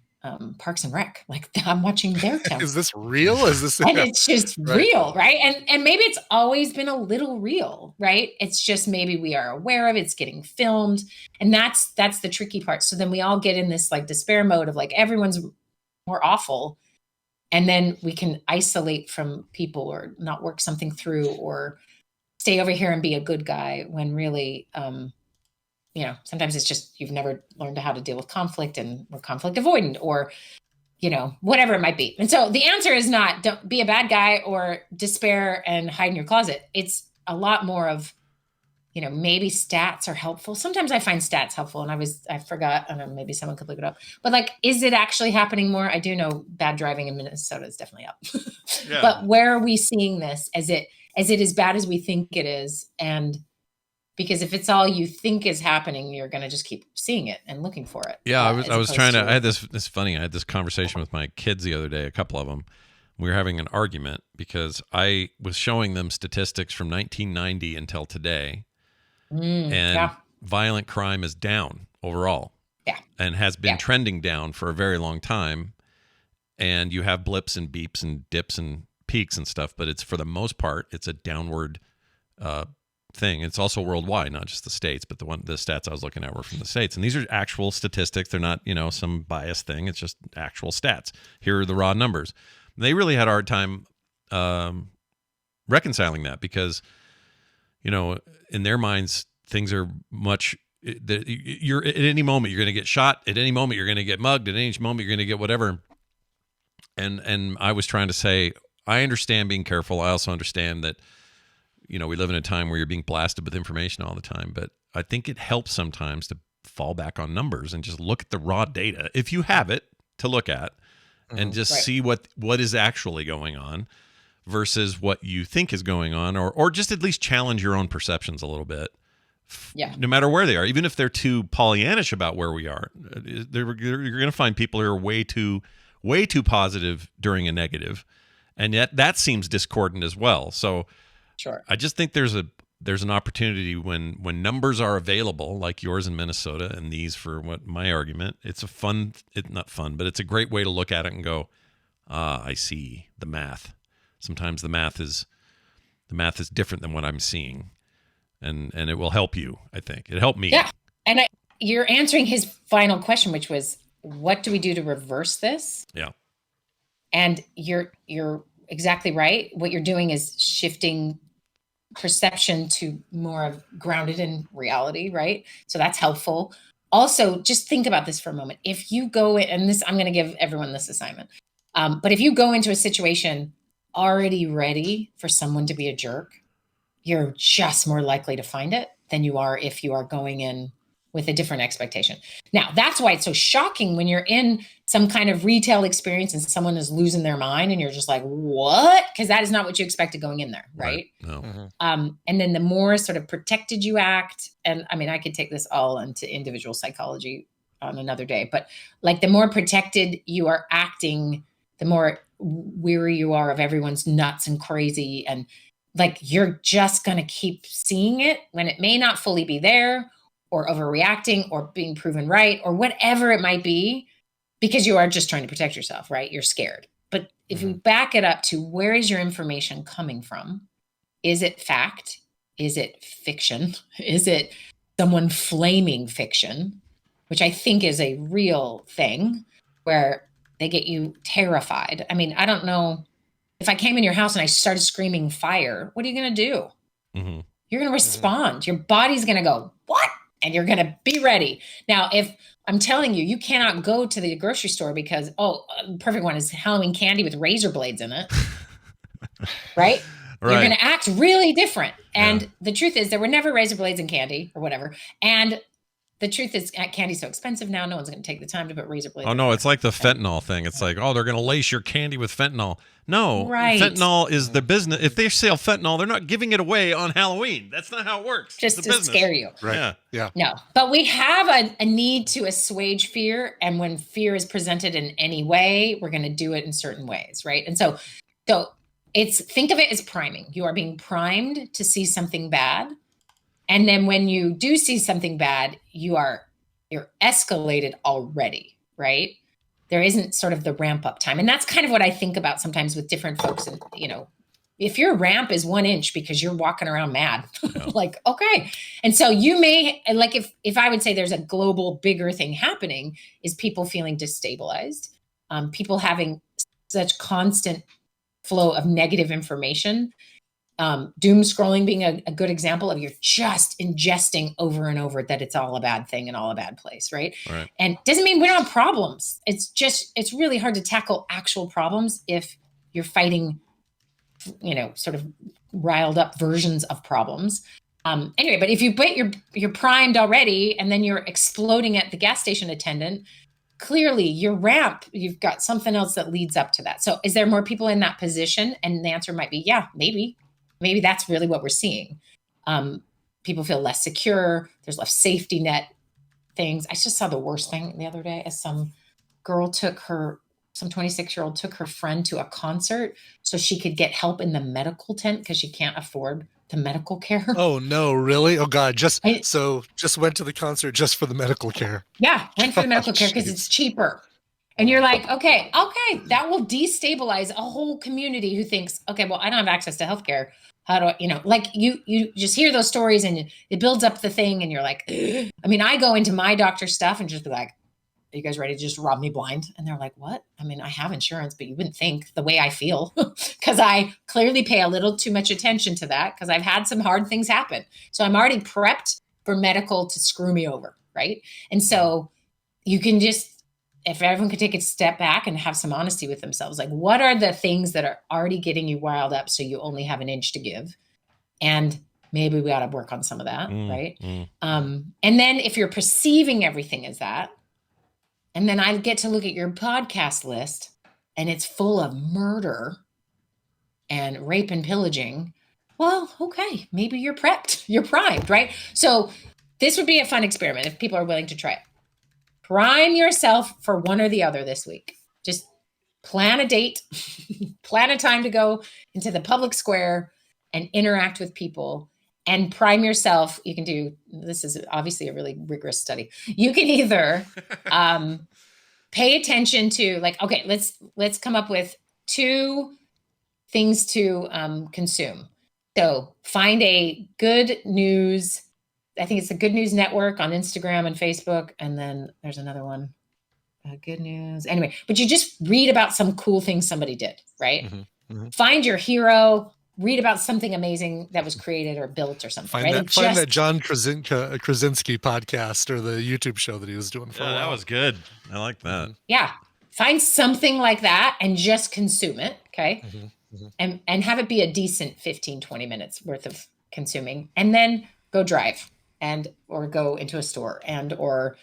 Parks and Rec. Like I'm watching their town. Is this real? Is this? And it's just real, right? And maybe it's always been a little real, right? It's just maybe we are aware of it. It's getting filmed, and that's the tricky part. So then we all get in this like despair mode of like everyone's more awful, and then we can isolate from people or not work something through or stay over here and be a good guy when really, sometimes it's just you've never learned how to deal with conflict and we're conflict avoidant or, whatever it might be. And so the answer is not don't be a bad guy or despair and hide in your closet. It's a lot more of, maybe stats are helpful. Sometimes I find stats helpful and I forgot, I don't know, maybe someone could look it up, but like, is it actually happening more? I do know bad driving in Minnesota is definitely up, But where are we seeing this? Is it as bad as we think it is? And because if it's all you think is happening, you're going to just keep seeing it and looking for it. Yeah. I was trying to, I had this funny, I had this conversation with my kids the other day, a couple of them. We were having an argument because I was showing them statistics from 1990 until today. And violent crime is down overall. Yeah. And has been trending down for a very long time. And you have blips and beeps and dips and peaks and stuff, but it's for the most part, it's a downward thing. It's also worldwide, not just the States, but the stats I was looking at were from the States. And these are actual statistics. They're not, some biased thing. It's just actual stats. Here are the raw numbers. They really had a hard time reconciling that because, in their minds, things are much. You're at any moment you're going to get shot. At any moment you're going to get mugged. At any moment you're going to get whatever. And I was trying to say, I understand being careful. I also understand that, we live in a time where you're being blasted with information all the time. But I think it helps sometimes to fall back on numbers and just look at the raw data, if you have it to look at, and just see what is actually going on versus what you think is going on, or just at least challenge your own perceptions a little bit. Yeah. No matter where they are, even if they're too Pollyannish about where we are, you're going to find people who are way too positive during a negative, and yet that seems discordant as well. So, sure. I just think there's an opportunity when numbers are available, like yours in Minnesota, and these for what my argument. It's not fun, but it's a great way to look at it and go, I see the math. Sometimes the math is different than what I'm seeing. And it will help you, I think. It helped me. Yeah. And you're answering his final question, which was, what do we do to reverse this? Yeah. And you're exactly right. What you're doing is shifting perception to more of grounded in reality, right? So that's helpful. Also, just think about this for a moment. If you go in, and this, I'm going to give everyone this assignment. But if you go into a situation already ready for someone to be a jerk, you're just more likely to find it than you are if you are going in with a different expectation. Now, that's why it's so shocking when you're in some kind of retail experience and someone is losing their mind and you're just like, what? Because that is not what you expected going in there, right? No. And then the more sort of protected you act, and I mean, I could take this all into individual psychology on another day, but like the more protected you are acting, the more weary you are of everyone's nuts and crazy. And like, you're just going to keep seeing it when it may not fully be there, or overreacting, or being proven right, or whatever it might be, because you are just trying to protect yourself, right? You're scared. But if you back it up to where is your information coming from? Is it fact? Is it fiction? Is it someone flaming fiction? Which I think is a real thing where they get you terrified. I mean, I don't know. If I came in your house and I started screaming fire, what are you going to do? Mm-hmm. You're going to respond. Your body's going to go, what? And you're going to be ready. Now, if I'm telling you, you cannot go to the grocery store because, perfect one is Halloween candy with razor blades in it. Right? You're going to act really different. And the truth is there were never razor blades in candy or whatever. And the truth is candy's so expensive now. No one's going to take the time to put razor blades. Oh no, it's like the fentanyl thing. It's like, oh, they're going to lace your candy with fentanyl. No, right. Fentanyl is the business. If they sell fentanyl, they're not giving it away on Halloween. That's not how it works. Just it's to scare you. Right. Yeah. No, but we have a need to assuage fear. And when fear is presented in any way, we're going to do it in certain ways. Right. And so think of it as priming. You are being primed to see something bad. And then when you do see something bad, you're escalated already, right? There isn't sort of the ramp up time. And that's kind of what I think about sometimes with different folks. And, if your ramp is 1 inch because you're walking around mad, like, okay. And so you may, like, if I would say there's a global bigger thing happening, is people feeling destabilized, people having such constant flow of negative information. Doom scrolling being a good example of you're just ingesting over and over that it's all a bad thing and all a bad place, right? And doesn't mean we don't have problems. It's really hard to tackle actual problems if you're fighting, sort of riled up versions of problems. Anyway, but if you're primed already and then you're exploding at the gas station attendant, clearly your ramp, you've got something else that leads up to that. So is there more people in that position? And the answer might be, yeah, maybe. Maybe that's really what we're seeing. People feel less secure. There's less safety net things. I just saw the worst thing the other day as some 26-year-old took her friend to a concert so she could get help in the medical tent because she can't afford the medical care. Oh no, really? Oh God, just went to the concert just for the medical care. Yeah, went for the medical care because it's cheaper. And you're like, okay, that will destabilize a whole community who thinks, okay, well, I don't have access to healthcare. How do I, you just hear those stories and it builds up the thing and you're like, ugh. I mean, I go into my doctor's stuff and just be like, are you guys ready to just rob me blind? And they're like, what? I mean, I have insurance, but you wouldn't think the way I feel because I clearly pay a little too much attention to that because I've had some hard things happen. So I'm already prepped for medical to screw me over, right? And so you can just, if everyone could take a step back and have some honesty with themselves, like what are the things that are already getting you riled up so you only have an inch to give? And maybe we ought to work on some of that, right? And then if you're perceiving everything as that, and then I get to look at your podcast list and it's full of murder and rape and pillaging, well, okay, maybe you're prepped, you're primed, right? So this would be a fun experiment if people are willing to try it. Prime yourself for one or the other this week. Just plan a date, plan a time to go into the public square and interact with people and prime yourself. You can do, this is obviously a really rigorous study. You can either pay attention to like, okay, let's come up with 2 things to consume. So find a good news, I think it's the Good News Network on Instagram and Facebook. And then there's another one, Good News. Anyway, but you just read about some cool thing somebody did, right? Find your hero, read about something amazing that was created or built or something. Find right? that John Krasinski podcast or the YouTube show that he was doing for a while. That was good. I like that. Yeah. Find something like that and just consume it. Okay. And have it be a decent 15, 20 minutes worth of consuming, and then go drive or go into a store or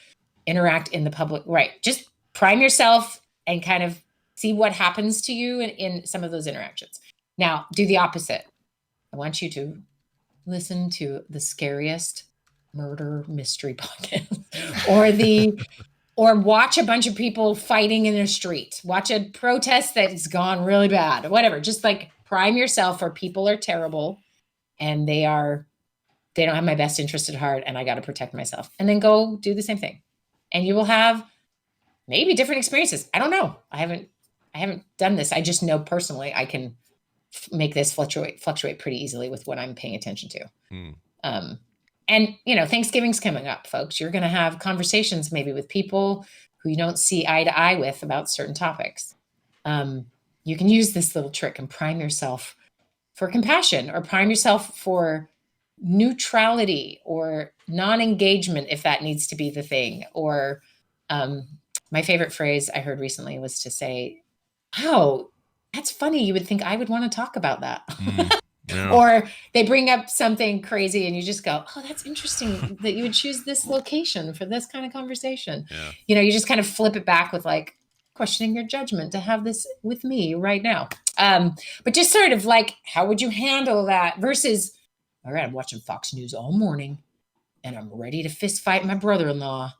interact in the public, right? Just prime yourself and kind of see what happens to you in some of those interactions. Now do the opposite. I want you to listen to the scariest murder mystery podcast or watch a bunch of people fighting in a street, watch a protest that's gone really bad, whatever. Just like prime yourself for people are terrible and they don't have my best interest at heart and I got to protect myself, and then go do the same thing. And you will have maybe different experiences. I don't know. I haven't done this. I just know personally I can make this fluctuate pretty easily with what I'm paying attention to. And Thanksgiving's coming up, folks. You're going to have conversations maybe with people who you don't see eye to eye with about certain topics. You can use this little trick and prime yourself for compassion or prime yourself for neutrality or non-engagement if that needs to be the thing. Or my favorite phrase I heard recently was to say, "Oh, that's funny. You would think I would want to talk about that." Yeah. Or they bring up something crazy and you just go, oh, that's interesting that you would choose this location for this kind of conversation. Yeah. You know, you just kind of flip it back with like questioning your judgment to have this with me right now. But just sort of like, how would you handle that versus, all right, I'm watching Fox News all morning and I'm ready to fist fight my brother-in-law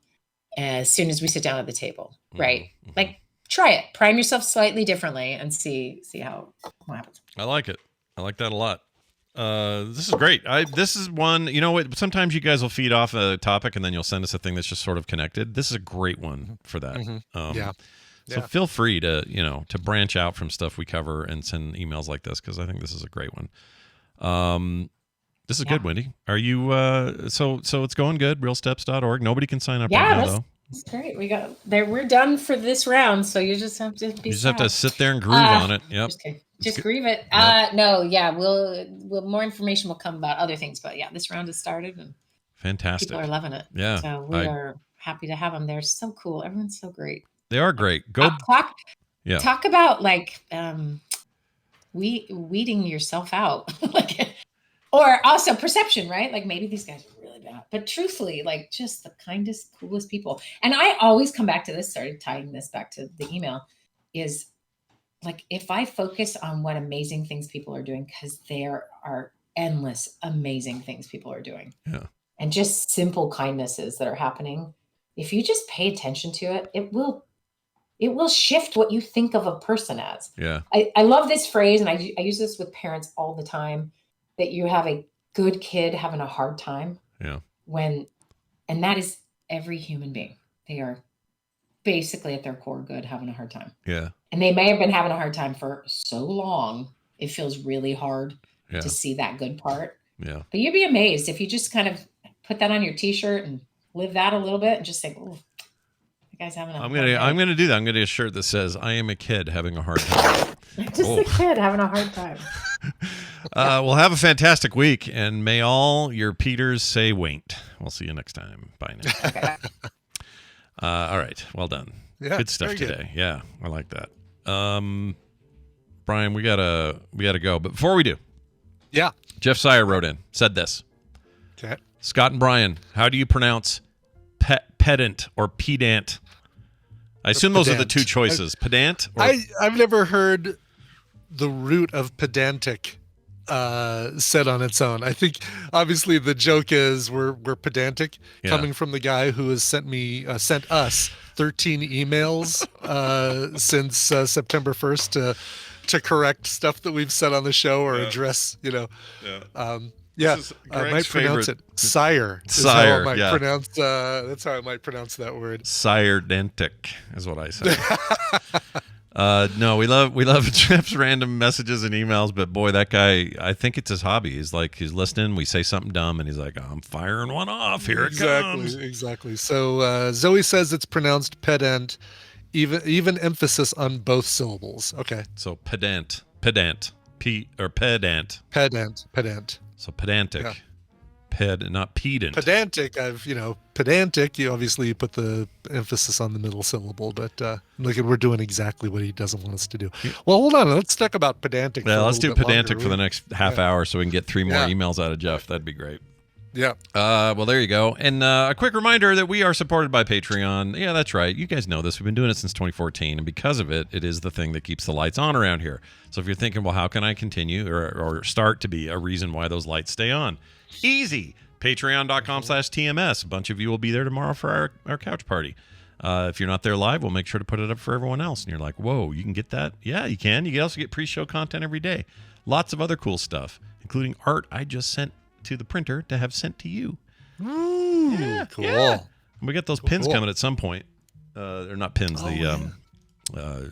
as soon as we sit down at the table, right? Mm-hmm. Like, try it. Prime yourself slightly differently and see what happens. I like it. I like that a lot. This is great. This is one, you know what, sometimes you guys will feed off a topic and then you'll send us a thing that's just sort of connected. This is a great one for that. Yeah. So feel free to, to branch out from stuff we cover and send emails like this, because I think this is a great one. This is good, Wendi. Are you, so it's going good, realsteps.org. Nobody can sign up right now, though. That's great. We're done for this round, so you just have to be. You just have to sit there and groove on it. Yep. Just grieve it. Yep. No, yeah, we'll more information will come about other things, but yeah, this round has started and fantastic. People are loving it. Yeah. So we are happy to have them. They're so cool. Everyone's so great. They are great. Go talk about like weeding yourself out. Like, or also perception, right? Like maybe these guys are really bad, but truthfully, like just the kindest, coolest people. And I always come back to this, started tying this back to the email, is like, if I focus on what amazing things people are doing, because there are endless amazing things people are doing. Yeah. And just simple kindnesses that are happening. If you just pay attention to it, it will shift what you think of a person as. Yeah. I love this phrase, and I use this with parents all the time, that you have a good kid having a hard time. Yeah. And that is every human being. They are basically at their core good, having a hard time. Yeah. And they may have been having a hard time for so long, it feels really hard to see that good part. Yeah. But you'd be amazed if you just kind of put that on your t-shirt and live that a little bit and just think, oh, that guy's having a hard time. I'm gonna do that. I'm gonna do a shirt that says, I am a kid having a hard time. Just a kid having a hard time. Well, have a fantastic week, and may all your Peters say waint. We'll see you next time. Bye now. Okay. All right. Well done. Yeah, good stuff very today. Good. Yeah, I like that. Brian, we gotta go. But before we do, Jeff Sire wrote in, said this. Okay. Scott and Brian, how do you pronounce pedant or pedant? I assume those are the two choices. Pedant? Or... I've never heard the root of pedantic said on its own. I think obviously the joke is we're pedantic, coming from the guy who has sent us 13 emails since September 1st to correct stuff that we've said on the show or address, I might pronounce it sire. Sire, that's how I might pronounce that word. Sire-dentic is what I say. No, we love Jeff's random messages and emails, but boy, that guy, I think it's his hobby. He's listening, we say something dumb, and he's like, I'm firing one off. Here it comes. Exactly. So Zoe says it's pronounced pedant, even emphasis on both syllables. Okay. So pedant, pedant. So pedantic. Yeah. Not pedant. Pedantic, pedantic, you obviously put the emphasis on the middle syllable, but we're doing exactly what he doesn't want us to do. Well, hold on, let's talk about pedantic. Yeah, let's do pedantic for the next half hour so we can get 3 more emails out of Jeff. That'd be great. Yeah. Well, there you go. And a quick reminder that we are supported by Patreon. Yeah, that's right. You guys know this. We've been doing it since 2014, and because of it, it is the thing that keeps the lights on around here. So if you're thinking, well, how can I continue or start to be a reason why those lights stay on? Easy. Patreon.com/TMS. A bunch of you will be there tomorrow for our couch party. If you're not there live, we'll make sure to put it up for everyone else. And you're like, whoa, you can get that? Yeah, you can. You can also get pre-show content every day. Lots of other cool stuff, including art I just sent to the printer to have sent to you. Ooh, yeah, cool. Yeah. We got those pins coming at some point. They're not pins,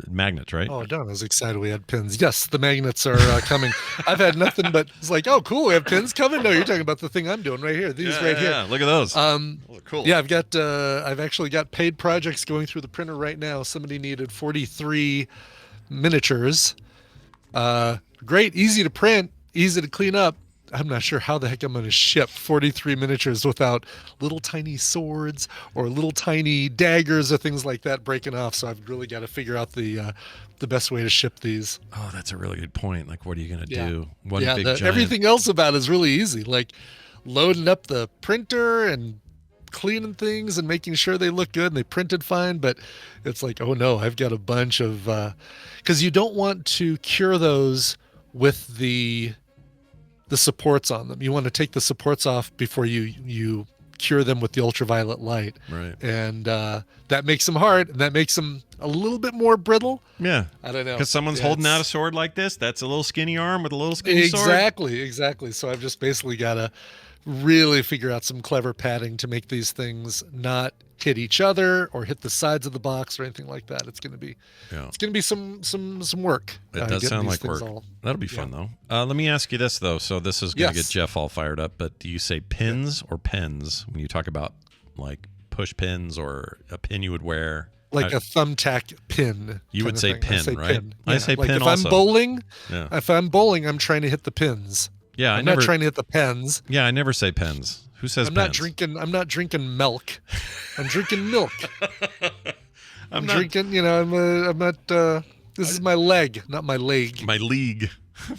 magnets, right? Oh, Don, I was excited we had pins. Yes, the magnets are coming. I've had nothing but it's like, oh, cool, we have pins coming. No, you're talking about the thing I'm doing right here. These here. Yeah, look at those. Cool. Yeah, I've actually got paid projects going through the printer right now. Somebody needed 43 miniatures. Great, easy to print, easy to clean up. I'm not sure how the heck I'm going to ship 43 miniatures without little tiny swords or little tiny daggers or things like that breaking off. So I've really got to figure out the best way to ship these. Oh, that's a really good point. Like, what are you going to do? Giant... Everything else about it is really easy. Like loading up the printer and cleaning things and making sure they look good and they printed fine. But it's like, oh no, I've got a bunch of, because you don't want to cure those with the supports on them. You want to take the supports off before you cure them with the ultraviolet light. Right. And that makes them hard, and that makes them a little bit more brittle. Yeah. I don't know. Because someone's holding out a sword like this, that's a little skinny arm with a little skinny sword. Exactly. So I've just basically got to really figure out some clever padding to make these things not hit each other or hit the sides of the box or anything like that. It's going to be some work. It does sound like work. That'll be fun though. Let me ask you this though. So this is going to get Jeff all fired up, but do you say pins or pens when you talk about like push pins or a pin you would wear? Like a thumbtack pin. You would say pin, right? Pin. I say like pin if also. If I'm bowling, I'm trying to hit the pins. Yeah, I'm not trying to hit the pens. Yeah, I never say pens. Who says pens? I'm not drinking milk. I'm drinking milk. I'm drinking, I'm not this is my leg, not my leg. My league.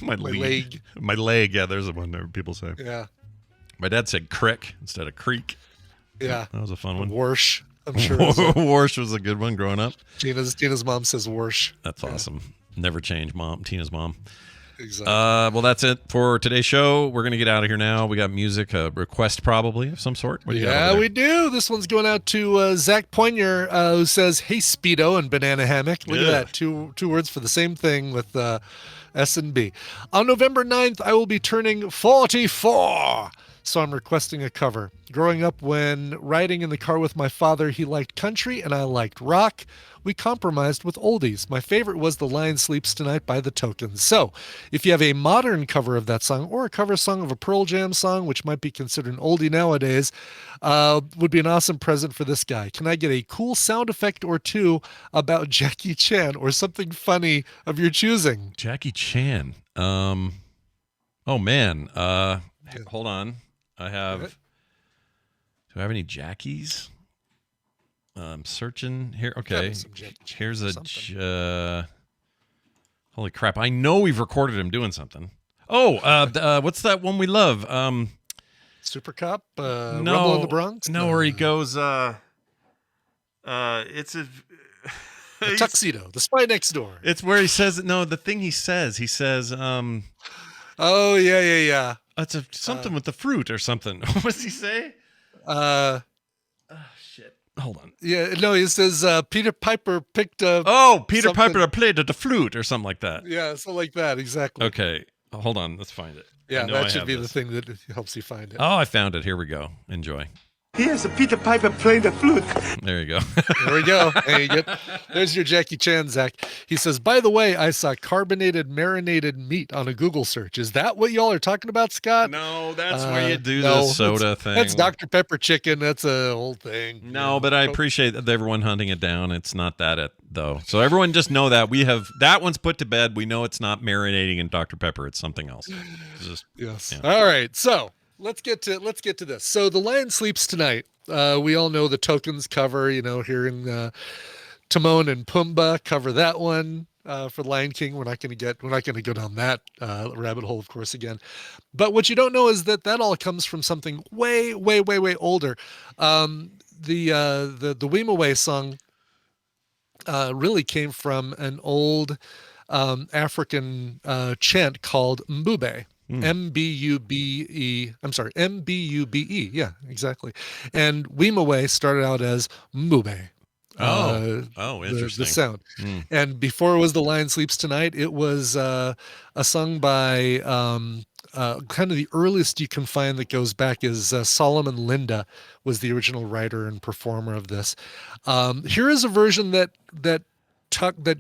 my leg. My leg, yeah, there's the one that people say. Yeah. My dad said crick instead of creek. Yeah. That was a fun one. Warsh. I'm sure. Warsh was a good one growing up. Tina's mom says Warsh. That's awesome. Never change, mom. Tina's mom. Exactly. Well, that's it for today's show. We're going to get out of here now. We got music, a request probably of some sort. Yeah, we do. This one's going out to Zach Poinier, who says, "Hey, Speedo and banana hammock." Look at that. Two words for the same thing with S&B. On November 9th, I will be turning 44. So I'm requesting a cover. Growing up, when riding in the car with my father, he liked country and I liked rock. We compromised with oldies. My favorite was The Lion Sleeps Tonight by The Tokens. So if you have a modern cover of that song or a cover song of a Pearl Jam song, which might be considered an oldie nowadays, would be an awesome present for this guy. Can I get a cool sound effect or two about Jackie Chan or something funny of your choosing? Jackie Chan. Oh, man. Hold on. Do I have any Jackies? I'm searching here. Okay. Here's holy crap. I know we've recorded him doing something. Oh, what's that one we love? Super Cop? Rumble in the Bronx? No, where he goes, it's a... The Tuxedo, The Spy Next Door. It's where he says, the thing he says, oh, yeah. It's something with the fruit or something. What does he say? Shit. Hold on. Yeah, no, he says Peter Piper picked a... Oh, Peter Piper played the flute or something like that. Yeah, something like that, exactly. Okay, hold on, let's find it. Yeah, that should be the thing that helps you find it. Oh, I found it. Here we go. Enjoy. Here's a Peter Piper playing the flute. There you go. There we go. There's your Jackie Chan, Zach. He says, by the way, I saw carbonated marinated meat on a Google search. Is that what y'all are talking about, Scott? No, that's where you do the soda thing. That's Dr. Pepper chicken. That's a whole thing. No, but I appreciate everyone hunting it down. It's not that, though. So everyone just know that. We have that one's put to bed. We know it's not marinating in Dr. Pepper. It's something else. Yes. Yeah. All right. So let's get to this. So The Lion Sleeps Tonight. We all know the Tokens cover, here in Timon and Pumbaa cover that one for Lion King. We're not going to go down that rabbit hole, of course, again. But what you don't know is that all comes from something way, way, way, way older. The Weemaway song really came from an old African chant called Mbube. M-B-U-B-E. I'm sorry, M-B-U-B-E. Yeah, exactly. And Weemaway started out as Mbube. Interesting. The sound. And before it was The Lion Sleeps Tonight, it was a song by kind of the earliest you can find that goes back is Solomon Linda was the original writer and performer of this. Here is a version that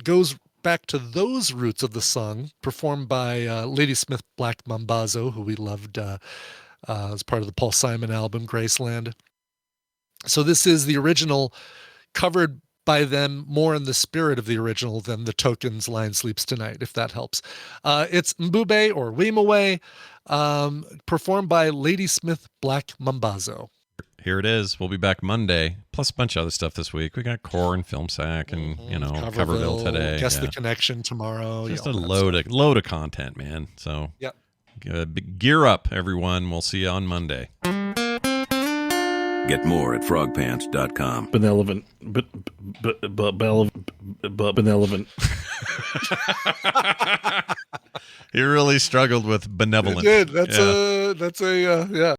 goes back to those roots of the song, performed by Ladysmith Black Mambazo, who we loved as part of the Paul Simon album, Graceland. So this is the original covered by them more in the spirit of the original than the Tokens Lion Sleeps Tonight, if that helps. It's Mbube or Weemaway, performed by Ladysmith Black Mambazo. Here it is. We'll be back Monday, plus a bunch of other stuff this week. We got Core and Film Sack and, Coverville today. Guess the Connection tomorrow. Just a load of content, man. So gear up, everyone. We'll see you on Monday. Get more at frogpants.com. Benevolent. Benevolent. He really struggled with benevolent. He did. That's a yeah.